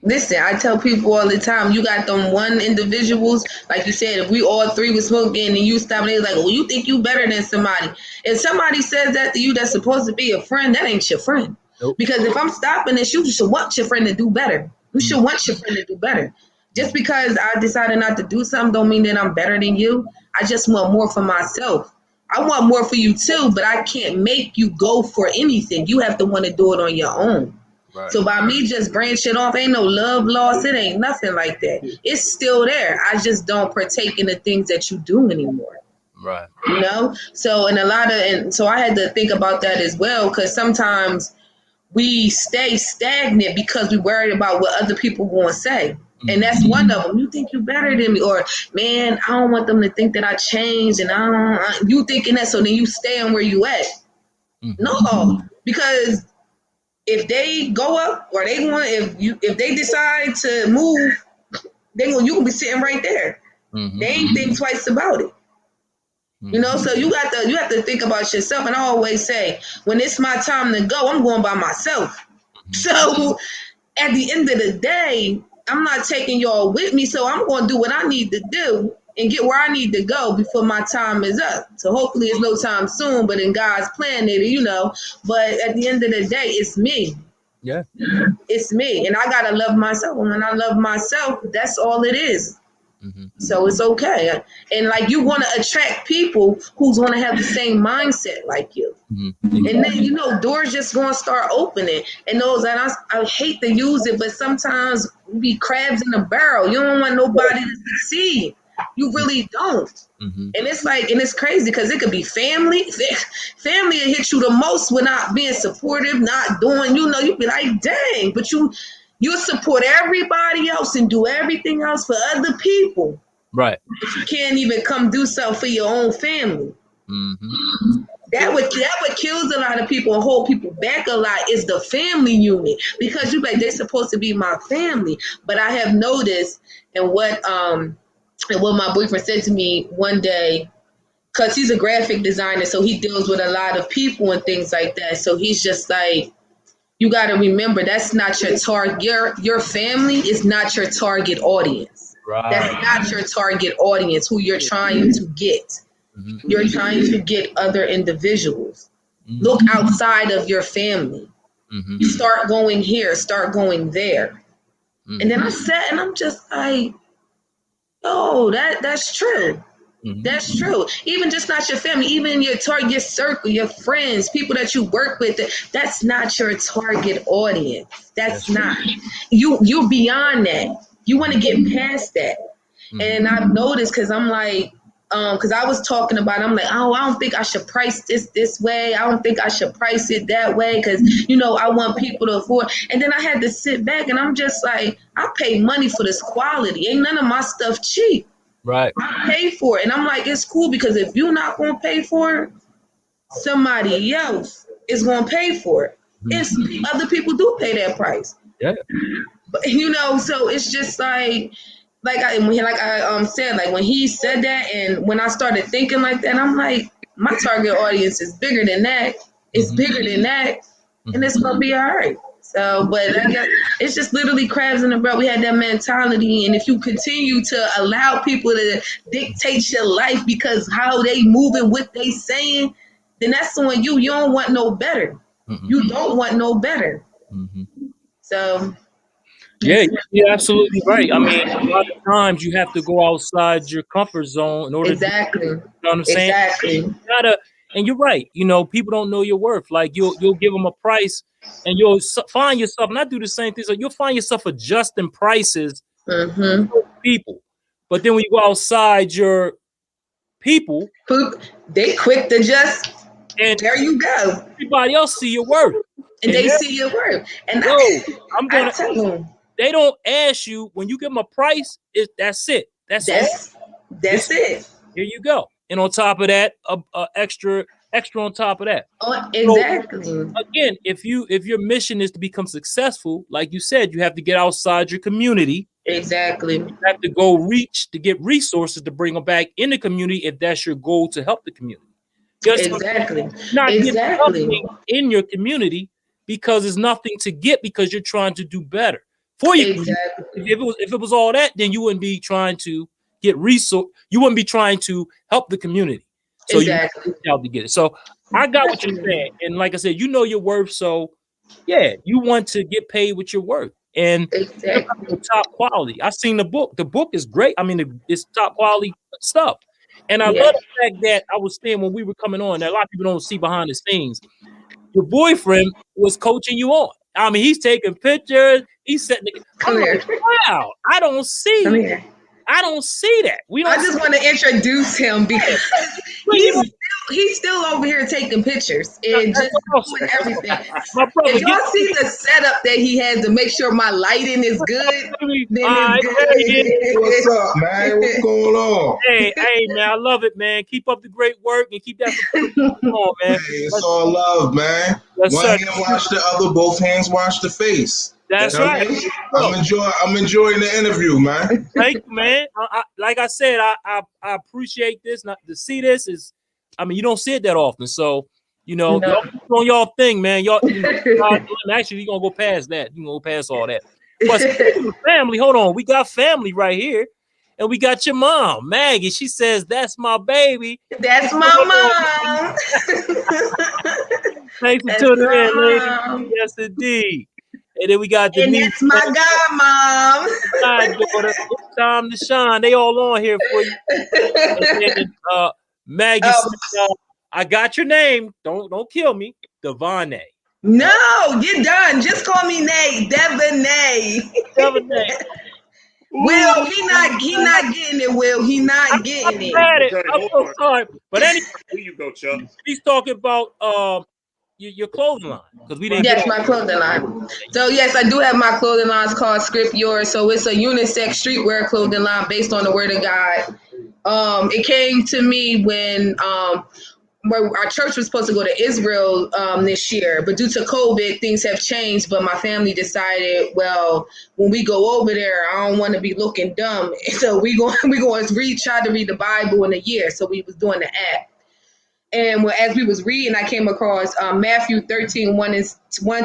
listen, I tell people all the time, you got them one individuals, like you said, if we all three were smoking and you stop and they're like, well, you think you better than somebody. If somebody says that to you that's supposed to be a friend, that ain't your friend. Nope. Because if I'm stopping this, you should want your friend to do better. You should want your friend to do better. Just because I decided not to do something don't mean that I'm better than you. I just want more for myself. I want more for you too, but I can't make you go for anything. You have to want to do it on your own. Right. So by me just branching off, ain't no love lost. It ain't nothing like that. It's still there. I just don't partake in the things that you do anymore. Right. You know? So so I had to think about that as well, because sometimes we stay stagnant because we worried about what other people going to say. And that's one of them. You think you better than me, or man, I don't want them to think that I changed, and you thinking that, so then you staying where you at. No, because if they go up or they want, if they decide to move, you can be sitting right there. They ain't think twice about it. You know, so you have to think about yourself. And I always say, when it's my time to go, I'm going by myself. So at the end of the day, I'm not taking y'all with me, so I'm going to do what I need to do and get where I need to go before my time is up. So hopefully it's no time soon, but in God's plan, But at the end of the day, it's me. Yeah. It's me, and I got to love myself. And when I love myself, that's all it is. So it's okay. And like, you want to attract people who's going to have the same mindset like you. And then, doors just going to start opening. And I hate to use it, but sometimes we be crabs in a barrel. You don't want nobody to succeed. You really don't. And it's crazy because it could be family. Family will hit you the most when not being supportive, not doing, you be like, dang, but you'll support everybody else and do everything else for other people. Right. But you can't even come do something for your own family. That what kills a lot of people and hold people back a lot is the family unit, because they're supposed to be my family. But I have noticed, and what my boyfriend said to me one day, because he's a graphic designer, so he deals with a lot of people and things like that. So he's just like, you got to remember, that's not your target. Your family is not your target audience. Right. That's not your target audience who you're trying to get. You're trying to get other individuals. Look outside of your family. You start going here, start going there. And then I sat and I'm just like, oh, that's true. That's true. Even just not your family, even your target circle, your friends, people that you work with, that's not your target audience. That's not. You're beyond that. You want to get past that. And I've noticed, because I'm like, because I was talking about, I'm like, oh, I don't think I should price this way. I don't think I should price it that way, because, I want people to afford. And then I had to sit back and I'm just like, I pay money for this quality. Ain't none of my stuff cheap. Right. I pay for it. And I'm like, it's cool, because if you're not going to pay for it, somebody else is going to pay for it. Other people do pay that price. Yeah. You know, so it's just like I said, like when he said that, and when I started thinking like that, I'm like, my target audience is bigger than that. It's bigger than that, and it's gonna be all right. So, but I guess it's just literally crabs in the barrel. We had that mentality, and if you continue to allow people to dictate your life because how they moving, what they saying, then that's on you. You don't want no better. You don't want no better. So. Yeah, you're absolutely right. I mean, a lot of times you have to go outside your comfort zone in order Exactly. to, you know what I'm saying? Exactly. You gotta, and you're right. You know, people don't know your worth. Like you'll give them a price, and you'll find yourself, and I do the same thing. So you'll find yourself adjusting prices for people, but then when you go outside your people, they quick to just, and there you go. Everybody else see your worth, and they see your worth. And I'm gonna tell them. They don't ask you when you give them a price. That's it. That's it. Here you go. And on top of that, extra on top of that. Oh, exactly. So, again, if your mission is to become successful, like you said, you have to get outside your community. Exactly. You have to go reach to get resources to bring them back in the community if that's your goal to help the community. Exactly. Not get something in your community because there's nothing to get because you're trying to do better. For you, exactly. If it was all that, then you wouldn't be trying to get resource. You wouldn't be trying to help the community. So you have to get it. So I got what you're saying, and like I said, you know your worth. So yeah, you want to get paid with your worth, and top quality. I seen the book. The book is great. I mean, it's top quality stuff, and I love the fact that I was saying when we were coming on that a lot of people don't see behind the scenes. Your boyfriend was coaching you on. I mean, he's taking pictures. He's setting. Wow, I don't see. I don't see that. I just want to introduce him because he's still over here taking pictures and just doing everything. If y'all see the setup that he has to make sure my lighting is good, then it's good. What's up, man? What's going on? Hey, man, I love it, man. Keep up the great work and keep that on, man. Hey, it's all love, man. One hand wash the other, both hands wash the face. That's right. I'm enjoying the interview, man. Thank you, man. Like I said, I appreciate this. Not to see this is, I mean, you don't see it that often. So, you know, y'all keep on y'all thing, man. Y'all, actually, you're gonna go past that. You gonna go past all that. But family, hold on. We got family right here, and we got your mom, Maggie. She says, "That's my baby." That's my mom. Thanks for tuning in, lady. Yes, indeed. And then we got the that's my godmom. It's time to shine. They all on here for you. And then, Maggie said, I got your name. Don't kill me. Devonnae. No, you're done. Just call me Nate. Devonnae. Will, he not getting it, Will. He not getting it. I'm so sorry. But anyway, here you go, Chuck. He's talking about your clothing line, because we didn't. Yes, my clothing line. So yes, I do have my clothing lines called Script Yours. So it's a unisex streetwear clothing line based on the Word of God. It came to me when our church was supposed to go to Israel this year, but due to COVID, things have changed. But my family decided, well, when we go over there, I don't want to be looking dumb, so we going to try to read the Bible in a year. So we was doing the app. And as we was reading, I came across Matthew 13, 1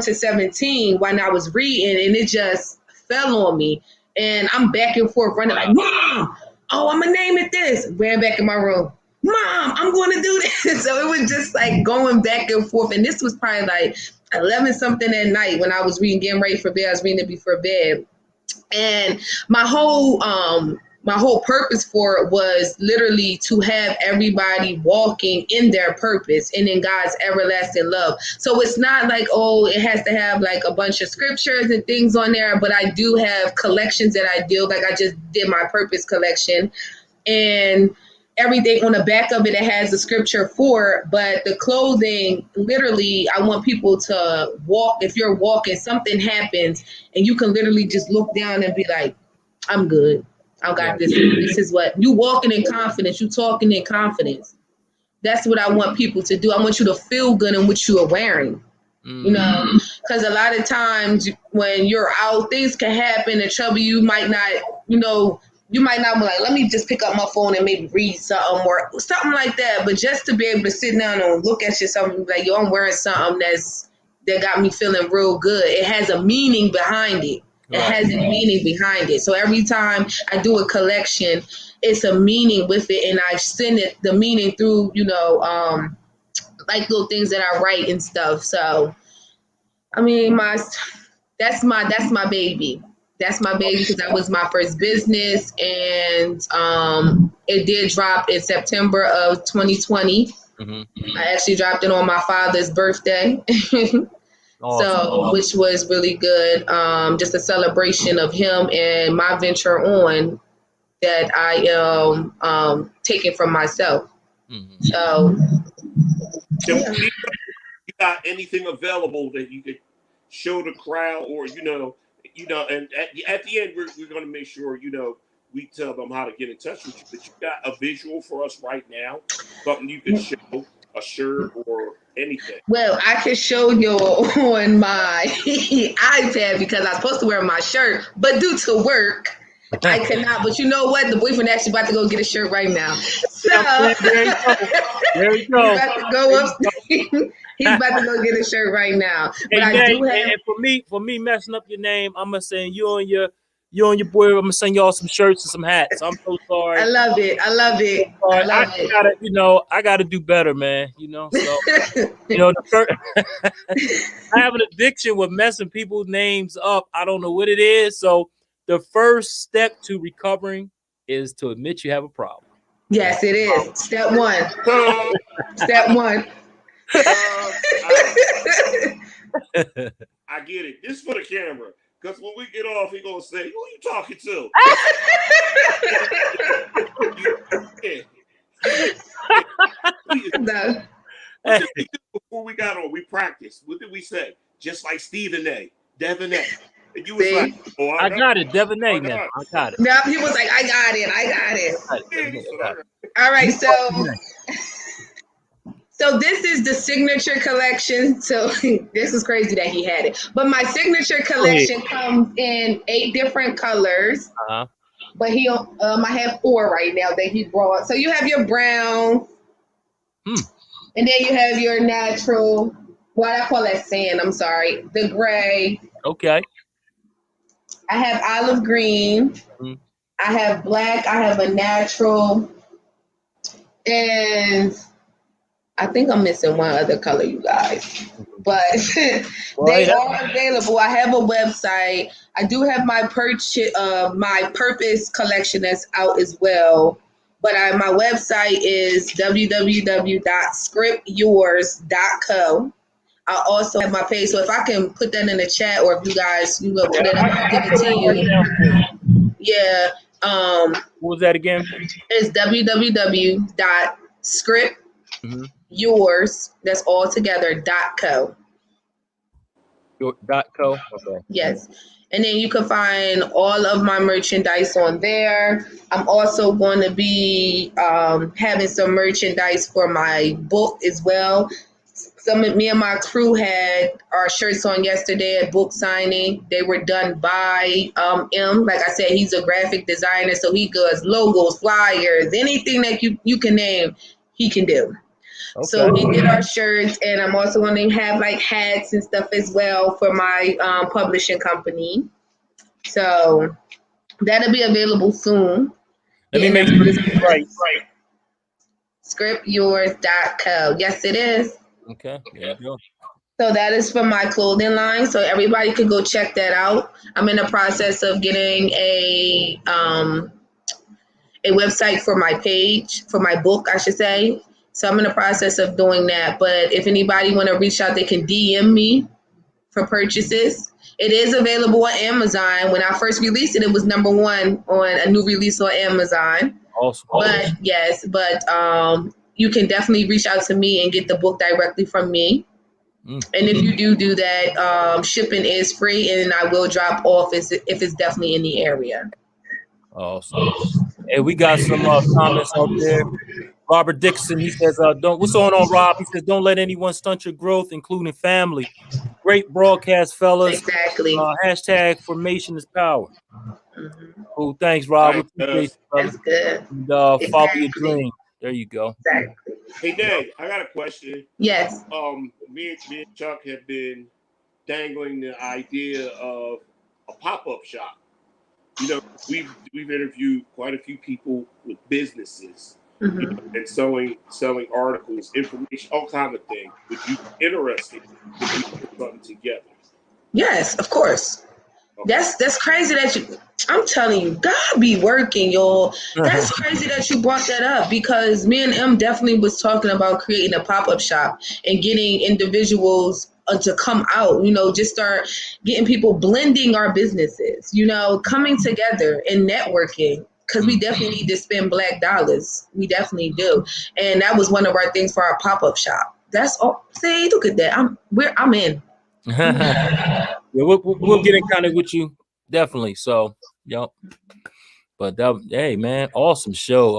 to 17 when I was reading, and it just fell on me. And I'm back and forth running like, Mom, I'm going to name it this. Ran back in my room. Mom, I'm going to do this. So it was just like going back and forth. And this was probably like 11 something at night when I was reading, getting ready for bed. I was reading it before bed. And my whole purpose for it was literally to have everybody walking in their purpose and in God's everlasting love. So it's not like, it has to have like a bunch of scriptures and things on there, but I do have collections that I do. Like I just did my purpose collection, and everything on the back of it has the scripture for it. But the clothing, literally, I want people to walk. If you're walking, something happens, and you can literally just look down and be like, I'm good. I got this. This is what you walking in confidence. You talking in confidence. That's what I want people to do. I want you to feel good in what you are wearing. You know, because a lot of times when you're out, things can happen and trouble you might not, you might not be like, let me just pick up my phone and maybe read something or something like that. But just to be able to sit down and look at yourself and be like, yo, I'm wearing something that got me feeling real good. It has a meaning behind it. It has a meaning behind it. So every time I do a collection, it's a meaning with it, and I send it the meaning through, like little things that I write and stuff. So, I mean, that's my baby. That's my baby because that was my first business, and it did drop in September of 2020. Mm-hmm. I actually dropped it on my father's birthday. So, which was really good. Just a celebration of him and my venture on that I am taking from myself. Mm-hmm. So, you got anything available that you could show the crowd, or and at the end we're going to make sure we tell them how to get in touch with you. But you got a visual for us right now, something you could show, a shirt or anything. Well, I can show you on my iPad because I was supposed to wear my shirt, but due to work, I cannot. But you know what? The boyfriend actually about to go get a shirt right now. So there you go. He's about to go up. He's about to go get a shirt right now. But I do have. And for me messing up your name, I'm gonna send you and your boy. I'm gonna send y'all some shirts and some hats. I'm so sorry. I love it. I gotta do better, man. So I have an addiction with messing people's names up. I don't know what it is. So the first step to recovering is to admit you have a problem. Yes, it is. Step one. Step one. I get it. This is for the camera. Because when we get off, he going to say, who are you talking to? No. What did we do before we got on? We practiced. What did we say? Just like Devonnae. And you was like, oh, I got it. Devonnae now. I got it. No, he was like, I got it. All right, so this is the signature collection. So this is crazy that he had it. But my signature collection comes in 8 different colors. Uh-huh. But I have 4 right now that he brought. So you have your brown. And then you have your natural, I call that sand, I'm sorry. The gray. Okay. I have olive green. Mm-hmm. I have black. I have a natural. And I think I'm missing one other color, you guys. But they are available. I have a website. I do have my purpose collection that's out as well. But my website is www.scriptyours.co. I also have my page. So if I can put that in the chat, or if you guys, put it, I'll give it to you. Yeah. What was that again? It's www.scriptyours, that's all together, .co. .co? Okay. Yes. And then you can find all of my merchandise on there. I'm also going to be having some merchandise for my book as well. Me and my crew had our shirts on yesterday at book signing. They were done by M. Like I said, he's a graphic designer, so he does logos, flyers, anything that you can name, he can do. Okay. So he did our shirts, and I'm also going to have like hats and stuff as well for my publishing company. So that'll be available soon. Let me make sure this is right. Scriptyours.co. Yes, it is. Okay, there you go. So that is for my clothing line. So everybody can go check that out. I'm in the process of getting a website for my page, for my book, I should say. So I'm in the process of doing that. But if anybody want to reach out, they can DM me for purchases. It is available on Amazon. When I first released it, it was #1 on a new release on Amazon. Awesome. But you can definitely reach out to me and get the book directly from me. And if you do that, shipping is free, and I will drop off if it's definitely in the area. Awesome. Hey, we got some comments out there. Robert Dixon, he says, "Don't." What's going on, Rob? He says, "Don't let anyone stunt your growth, including family." Great broadcast, fellas. Exactly. Hashtag formation is power. Mm-hmm. Cool. Thanks, Rob. We appreciate you, That's good. and, follow your dream. There you go. Exactly. Hey, Dave, I got a question. Yes. Me and Chuck have been dangling the idea of a pop-up shop. You know, we've interviewed quite a few people with businesses, Mm-hmm. you know, and selling articles, information, all kind of things. Would you be interested if we put something together? Yes, of course. Okay. That's crazy that you. I'm telling you, God be working, y'all. That's crazy that you brought that up because me and M definitely was talking about creating a pop-up shop and getting individuals to come out. You know, just start getting people blending our businesses. You know, coming together and networking. Because we definitely need to spend Black dollars. We definitely do. And that was one of our things for our pop-up shop. That's all. See, look at that. I'm in. Yeah, we'll get in contact with you definitely. So, yep. But hey, man, awesome show.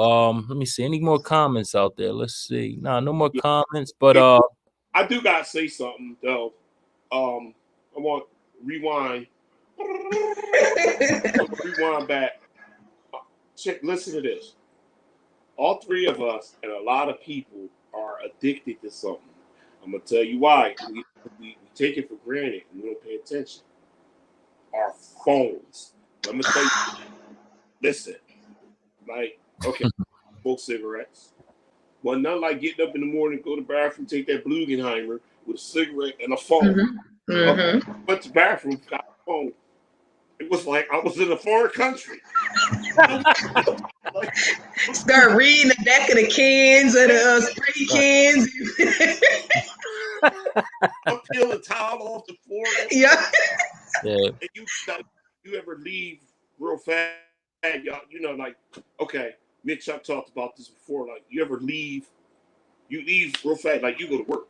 Let me see any more comments out there. Let's see. No more comments. But I do gotta say something though. I want rewind. Rewind back. Check. Listen to this. All three of us and a lot of people are addicted to something. I'm gonna tell you why. We take it for granted and we don't pay attention. Our phones. I'm gonna tell you. Listen, like, okay, smoke cigarettes. Well, not like getting up in the morning, go to the bathroom, take that Blugenheimer with a cigarette and a phone. Mm-hmm. Mm-hmm. Went to the bathroom, got a phone. It was like I was in a foreign country. Like, start reading the back of the cans or the spray cans. I'm peeling the towel off the floor. Yeah. And you ever leave real fast? Y'all, you know, like, okay, me and Chuck talked about this before. Like, you ever leave? You leave real fast, like you go to work.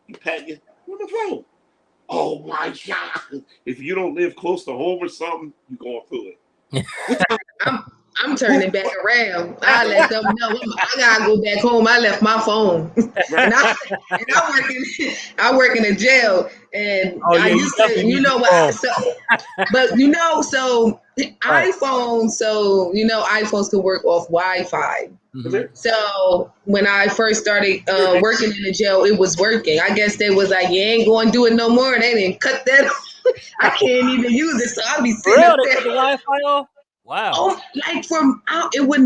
You pat your on the phone. Oh my God! If you don't live close to home or something, you going through it. I'm turning back around. I let them know I gotta go back home. I left my phone, and I work in a jail, and I used to, you know what? But you know, so iPhone, so you know, iPhones can work off Wi-Fi. Mm-hmm. So when I first started working in the jail, it was working. I guess they was like, you ain't going to do it no more. And they didn't cut that off. I can't even use it, so I'll be sitting up there. The Wi-Fi off? Wow. Oh, like it would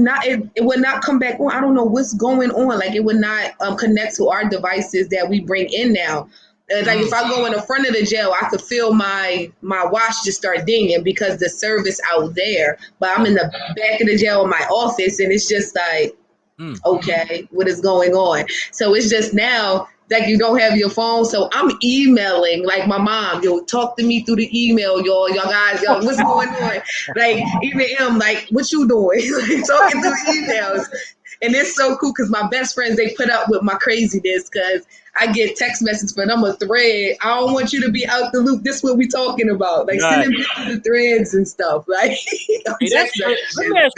not come back on. I don't know what's going on. Like it would not connect to our devices that we bring in now. Like if I go in the front of the jail, I could feel my watch just start dinging because the service out there. But I'm in the back of the jail in my office, and it's just like, okay, what is going on? So it's just now like you don't have your phone. So I'm emailing like my mom. Yo, talk to me through the email, y'all guys, what's going on? Like even him, like what you doing? Like, talking through emails. And it's so cool because my best friends, they put up with my craziness because I get text messages from them a thread. I don't want you to be out the loop. This is what we talking about. Like sending me the threads and stuff. Like let me ask you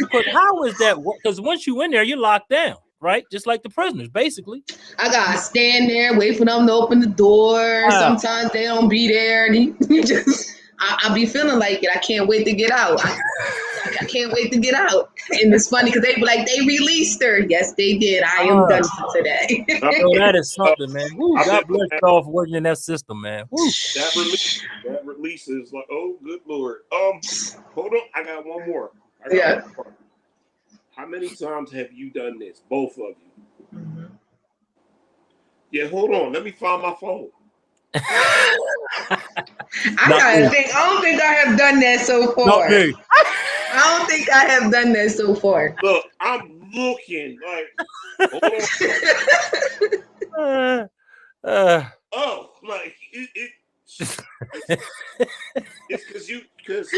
a question. How is that? Because once you in there, you're locked down, right? Just like the prisoners, basically. I gotta stand there, wait for them to open the door. Wow. Sometimes they don't be there, and you just I be feeling like it. I can't wait to get out. I can't wait to get out. And it's funny because they be like, they released her. Yes, they did. I am done for today. That is something, man. Woo, God bless y'all for working in that system, man. Woo. That release is like, oh, good Lord. Hold on. I got one more. How many times have you done this? Both of you. Mm-hmm. Yeah, hold on. Let me find my phone. I don't think I have done that so far. Not me. I don't think I have done that so far. Look, I'm looking like, hold on. Like it's because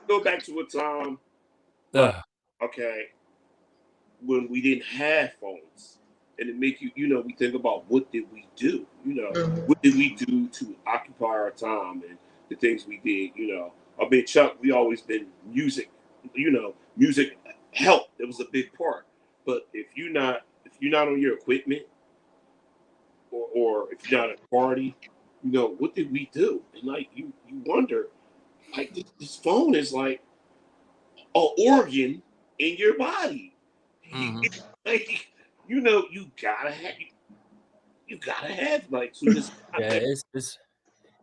go back to a time, okay, when we didn't have phones. And it make you know, we think about what did we do? You know, what did we do to occupy our time and the things we did? You know, I mean, Chuck, we always been music. You know, music helped. It was a big part. But if you're not on your equipment, or if you're not at a party, what did we do? And like you wonder, like this phone is like an organ in your body. Like you gotta have like so this. Yeah,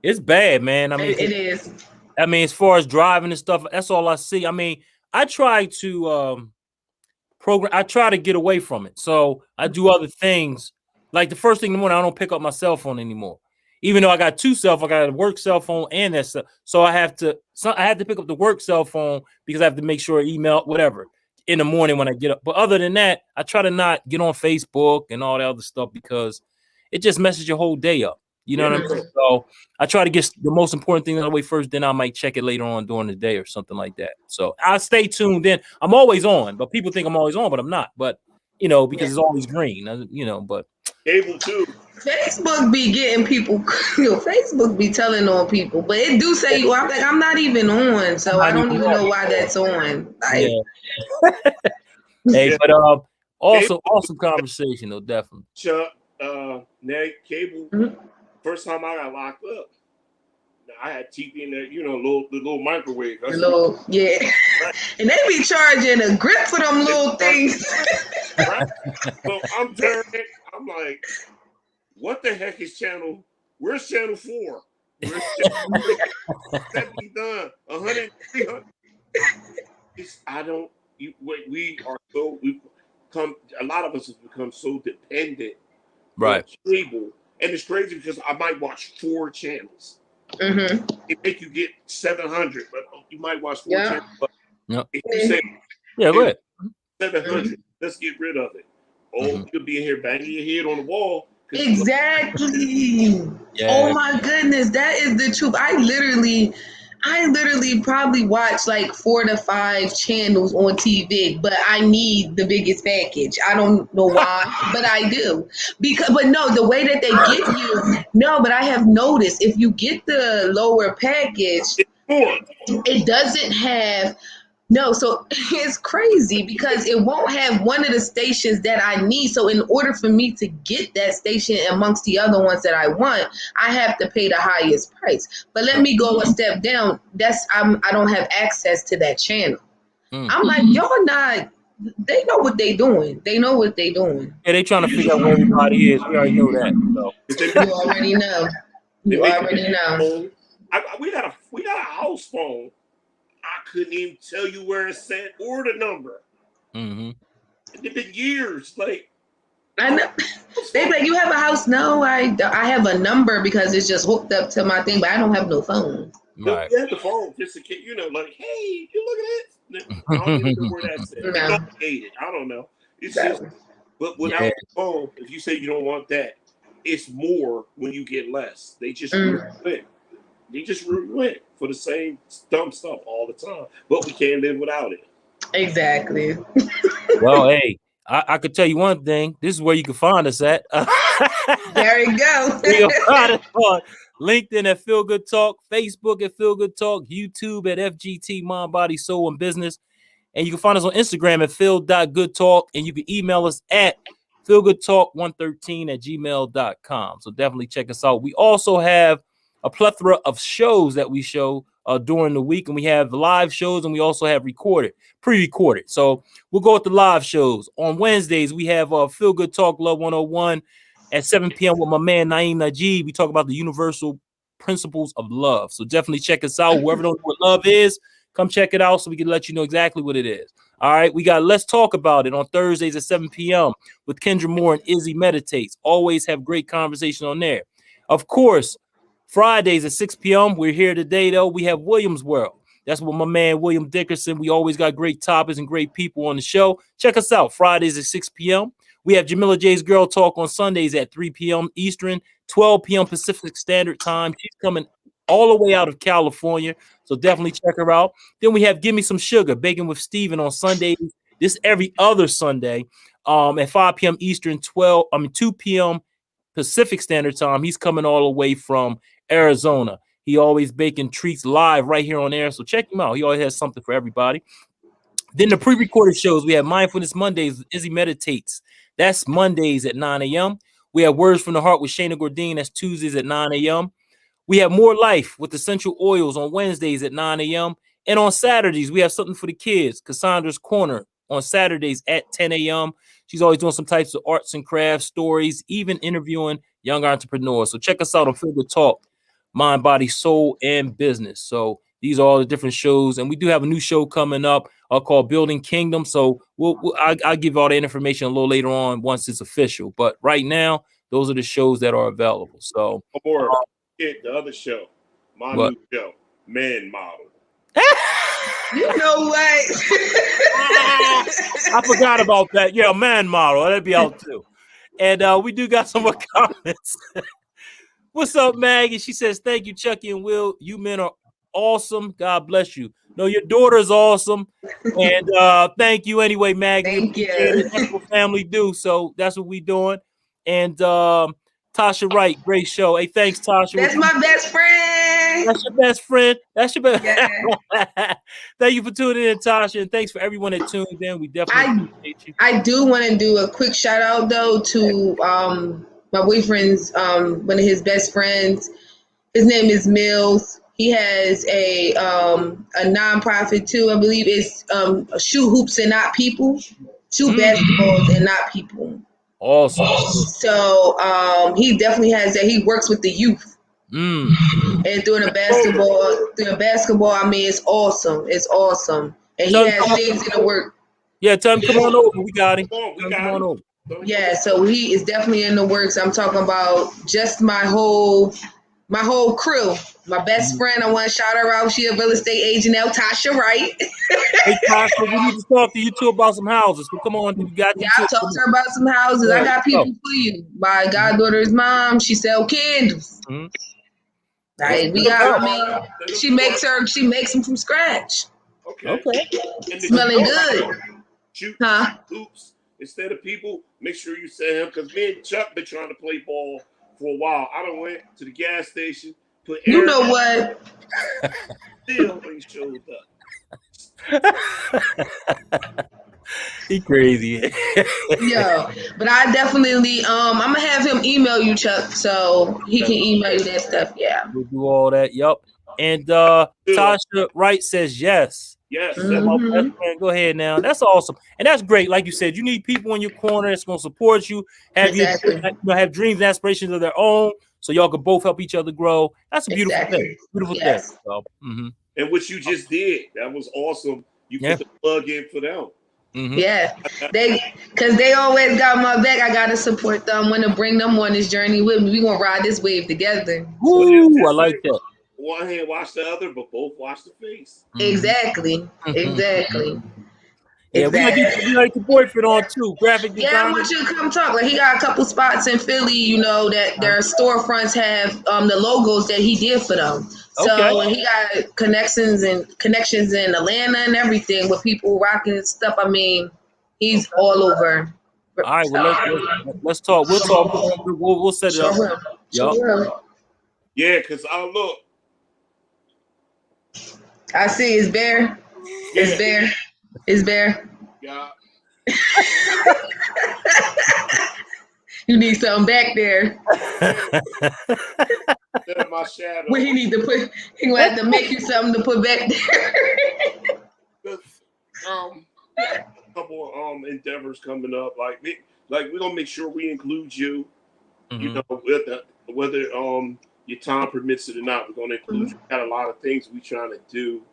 it's bad, man. I mean, it is. I mean, as far as driving and stuff, that's all I see. I mean, I try to I try to get away from it. So I do other things. Like the first thing in the morning, I don't pick up my cell phone anymore. Even though I got two cell phones, I got a work cell phone and that stuff. So I have to pick up the work cell phone because I have to make sure email, whatever, in the morning when I get up. But other than that, I try to not get on Facebook and all that other stuff because it just messes your whole day up. You know what I mean? So I try to get the most important thing out of the way first, then I might check it later on during the day or something like that. So I stay tuned in. I'm always on, but people think I'm always on, but I'm not. But, because it's always green, but. Cable too. Facebook be getting people, Facebook be telling on people, but it do say you. I'm like, I'm not even on, so I don't even know why that's on. Like, hey, but also awesome conversation though, definitely. Chuck, Nate, Cable. First time I got locked up, I had TV in there, the little microwave. And they be charging a grip for them little things. Right? So I'm turning. I'm like, what the heck is channel? Where's channel 4? Where's channel 3? 70 done. 100, 300. A lot of us have become so dependent on cable. And it's crazy because I might watch 4 channels. It make you get 700, but you might watch 4 channels. But if you say, go 700, let's get rid of it. You'll be in here banging your head on the wall. Exactly. Oh my goodness, that is the truth. I literally probably watch like 4 to 5 channels on TV, but I need the biggest package. I don't know why, but I do. But no, the way that they give you, but I have noticed if you get the lower package, it doesn't have. No, so it's crazy because it won't have one of the stations that I need. So in order for me to get that station amongst the other ones that I want, I have to pay the highest price. But let me go a step down. I don't have access to that channel. I'm like, y'all not. They know what they doing. They know what they doing. Yeah, they trying to figure out where everybody is. We already know that. So. You already know. You already know. We got a house phone. I couldn't even tell you where it's at or the number. It's been years. Like I know. They like, you have a house? No, I have a number because it's just hooked up to my thing, but I don't have no phone. Right. You have the phone just in case, like, hey, you look at it. I don't even know where that's at. I don't know. It's just, but without the phone, if you say you don't want that, it's more when you get less. They just went. They just went for the same dumb stuff all the time, but we can't live without it. Exactly. Well, hey, I could tell you one thing. This is where you can find us at. There you go. You can find us on LinkedIn at Feel Good Talk, Facebook at Feel Good Talk, YouTube at FGT Mind, Body, Soul, and Business. And you can find us on Instagram at feel.goodtalk, and you can email us at feelgoodtalk113@gmail.com. So definitely check us out. We also have a plethora of shows that we show during the week, and we have live shows, and we also have pre-recorded. So we'll go with the live shows. On Wednesdays, we have Feel Good Talk Love 101 at 7 p.m. with my man Naeem Najib. We talk about the universal principles of love. So definitely check us out. Whoever knows what love is, come check it out so we can let you know exactly what it is. All right, we got Let's Talk About It on Thursdays at 7 p.m. with Kendra Moore and Izzy Meditates. Always have great conversation on there. Of course, Fridays at 6 p.m. We're here today, though. We have Williams World. That's with my man, William Dickerson. We always got great topics and great people on the show. Check us out Fridays at 6 p.m. We have Jamila J's Girl Talk on Sundays at 3 p.m. Eastern, 12 p.m. Pacific Standard Time. She's coming all the way out of California, so definitely check her out. Then we have Give Me Some Sugar, Baking with Steven on Sundays. This every other Sunday at 5 p.m. Eastern, 2 p.m. Pacific Standard Time. He's coming all the way from Arizona. He always baking treats live right here on air, so check him out. He always has something for everybody. Then the pre-recorded shows, we have Mindfulness Mondays, Izzy Meditates. That's Mondays at 9 a.m. We have Words from the Heart with Shayna Gordine. That's Tuesdays at 9 a.m. We have More Life with Essential Oils on Wednesdays at 9 a.m. And on Saturdays, we have something for the kids, Cassandra's Corner, on Saturdays at 10 a.m. She's always doing some types of arts and crafts, stories, even interviewing young entrepreneurs. So check us out on Feel Good Talk, Mind, Body, Soul, and Business. So these are all the different shows. And we do have a new show coming up called Building Kingdom. So I'll give all the information a little later on once it's official. But right now, those are the shows that are available. So the other show, my what? new show, Man Model. You know what? I forgot about that. Yeah, Man Model. That'd be out too. And we do got some more comments. What's up, Maggie? She says, thank you, Chucky and Will. You men are awesome. God bless you. No, your daughter is awesome. And thank you anyway, Maggie. Thank you. That's what family do. So that's what we doing. And Tasha Wright, great show. Hey, thanks, Tasha. That's my best friend. That's your best friend. That's your best. Yeah. Thank you for tuning in, Tasha, and thanks for everyone that tuned in. We definitely appreciate you. I do want to do a quick shout out though to my boyfriend's one of his best friends. His name is Mills. He has a nonprofit too. I believe it's Shoot Hoops and Not People. Shoot basketballs and not people. Awesome. So he definitely has that. He works with the youth. And doing basketball, I mean, it's awesome. It's awesome. And he has things in the work. Yeah, tell him come on over. We got him. Come on over. Yeah, so he is definitely in the works. I'm talking about just my whole crew. My best friend, I want to shout her out. She a real estate agent now, Tasha Wright. Hey, Tasha, we need to talk to you too about some houses. So come on, we got you. Yeah, I'll talk to her about some houses. I got people for you. My goddaughter's mom, she sell candles. Right, she makes them from scratch. Okay. Smelling good. Shoot hoops instead of people. Make sure you say him because me and Chuck been trying to play ball for a while. I done went to the gas station. You know what? Still ain't showed up. He crazy. Yo, but I definitely I'm gonna have him email you, Chuck, so he can email you that stuff. Yeah, we'll do all that. Yep. And Tasha Wright says yes. Yes. My best friend. Go ahead now. That's awesome. And that's great. Like you said, you need people in your corner that's gonna support you, have have dreams and aspirations of their own, so y'all can both help each other grow. That's a beautiful thing. Beautiful thing. So, And what you just did, that was awesome. You put the plug in for them. Yeah, because they always got my back. I gotta support them. I want to bring them on this journey with me. We gonna ride this wave together. Ooh, I like that. One hand wash the other, but both wash the face. Exactly. Yeah, we like your boyfriend on too. Graphic design. Yeah, I want you to come talk. Like he got a couple spots in Philly, you know, that their storefronts have the logos that he did for them. So and he got connections in Atlanta and everything with people rocking and stuff. I mean, he's all over. All right, well let's talk. We'll talk. We'll set it up. Sure. Yeah, because look. I see it's Bear. Yeah. It's Bear. Yeah. You need something back there. My shadow. What he need to put? He gonna have to make you something to put back there. Couple endeavors coming up. Like we're gonna make sure we include you. You know, whether your time permits it or not, we're gonna include you. We got a lot of things we trying to do.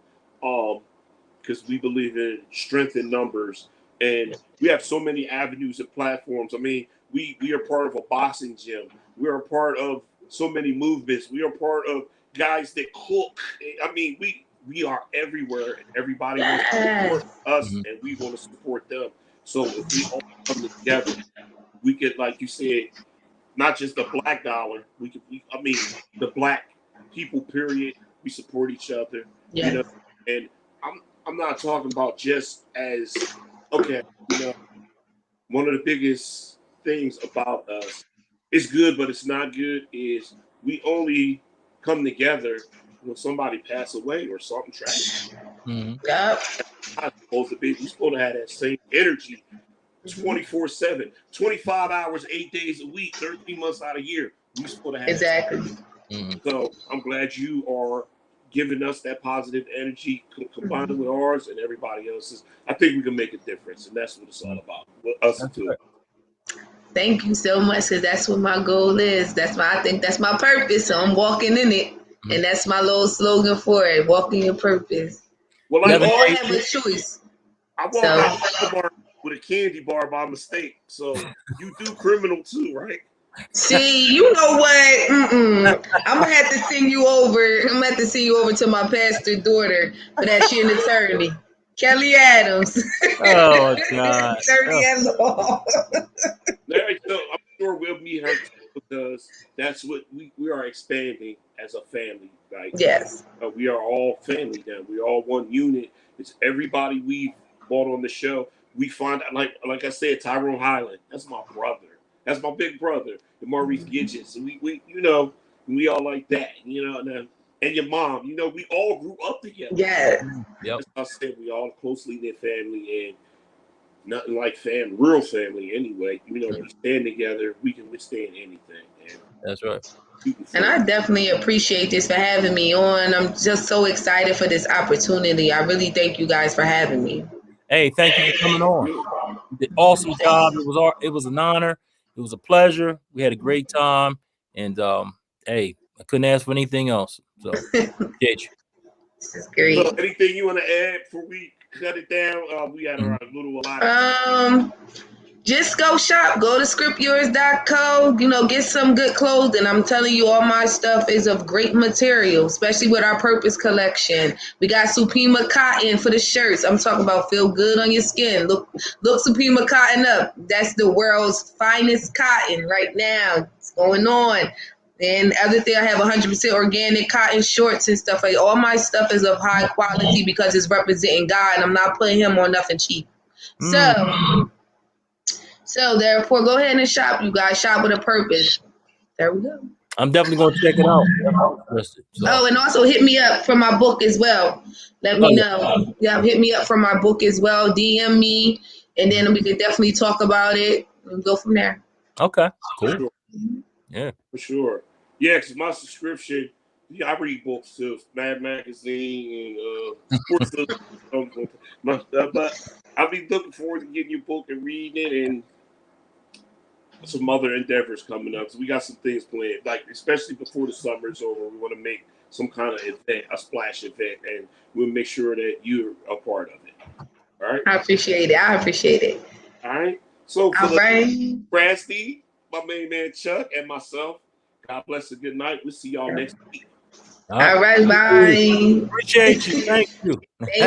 Because we believe in strength in numbers, and we have so many avenues and platforms. I mean, we are part of a boxing gym. We are a part of so many movements. We are part of guys that cook. I mean, we are everywhere, and everybody wants to support us, and we want to support them. So if we all come together, we could, like you said, not just the black dollar. The black people. Period. We support each other. Yeah. You know, and I'm not talking about just as you know, one of the biggest things about us, it's good, but it's not good, is we only come together when somebody pass away or something tragic. Yep. not supposed to be. We're supposed to have that same energy 24/7, 25 hours, 8 days a week, 13 months out of the year. We're supposed to have exactly. So I'm glad you are giving us that positive energy combined with ours and everybody else's. I think we can make a difference, and that's what it's all about. With us too. Thank you so much, because that's what my goal is. I think that's my purpose. So I'm walking in it, and that's my little slogan for it: walking your purpose. Well, we all have a choice. I walked out the bar with a candy bar by mistake. So you do criminal too, right? See, you know what? I'm gonna have to send you over. I'm gonna have to send you over to my pastor daughter for that. She an attorney, Kelly Adams. Oh God, attorney at law. I'm sure we'll meet her because that's what we are expanding as a family. Like, yes, we are all family now. We are all one unit. It's everybody we brought on the show. We find out, like I said, Tyrone Highland. That's my brother. That's my big brother, and Maurice Gidget. So we all like that, and your mom, we all grew up together. Yeah. Yep. As I said, we all closely knit family, and nothing like family, real family anyway. We stand together, we can withstand anything. And that's right. And I definitely appreciate this for having me on. I'm just so excited for this opportunity. I really thank you guys for having me. Hey, thank you for coming on. You did an awesome job. It was an honor. It was a pleasure. We had a great time, and hey, I couldn't ask for anything else. So, appreciate you. This is great. So, anything you want to add before we cut it down? We had a lot. Just go shop. Go to scriptyours.co. Get some good clothing. I'm telling you, all my stuff is of great material, especially with our Purpose collection. We got Supima cotton for the shirts. I'm talking about feel good on your skin. Look Supima cotton up. That's the world's finest cotton right now. It's going on. And the other thing, I have 100% organic cotton shorts and stuff. Like, all my stuff is of high quality because it's representing God, and I'm not putting him on nothing cheap. So therefore, go ahead and shop, you guys. Shop with a purpose. There we go. I'm definitely going to check it out. Oh, and also hit me up for my book as well. Let me know. Yeah, hit me up for my book as well. DM me, and then we can definitely talk about it and go from there. Okay, cool. For sure. Yeah, for sure. Yeah, because my subscription, I read books too, Mad Magazine and sports. But I'll be looking forward to getting your book and reading it, and some other endeavors coming up. So we got some things planned, like especially before the summer's over. We want to make some kind of event, a splash event, and we'll make sure that you're a part of it. All right. I appreciate it. All right. So for Grasty, my main man Chuck, and myself, God bless and good night. We'll see y'all next week. All right, bye. Appreciate you. Thank you.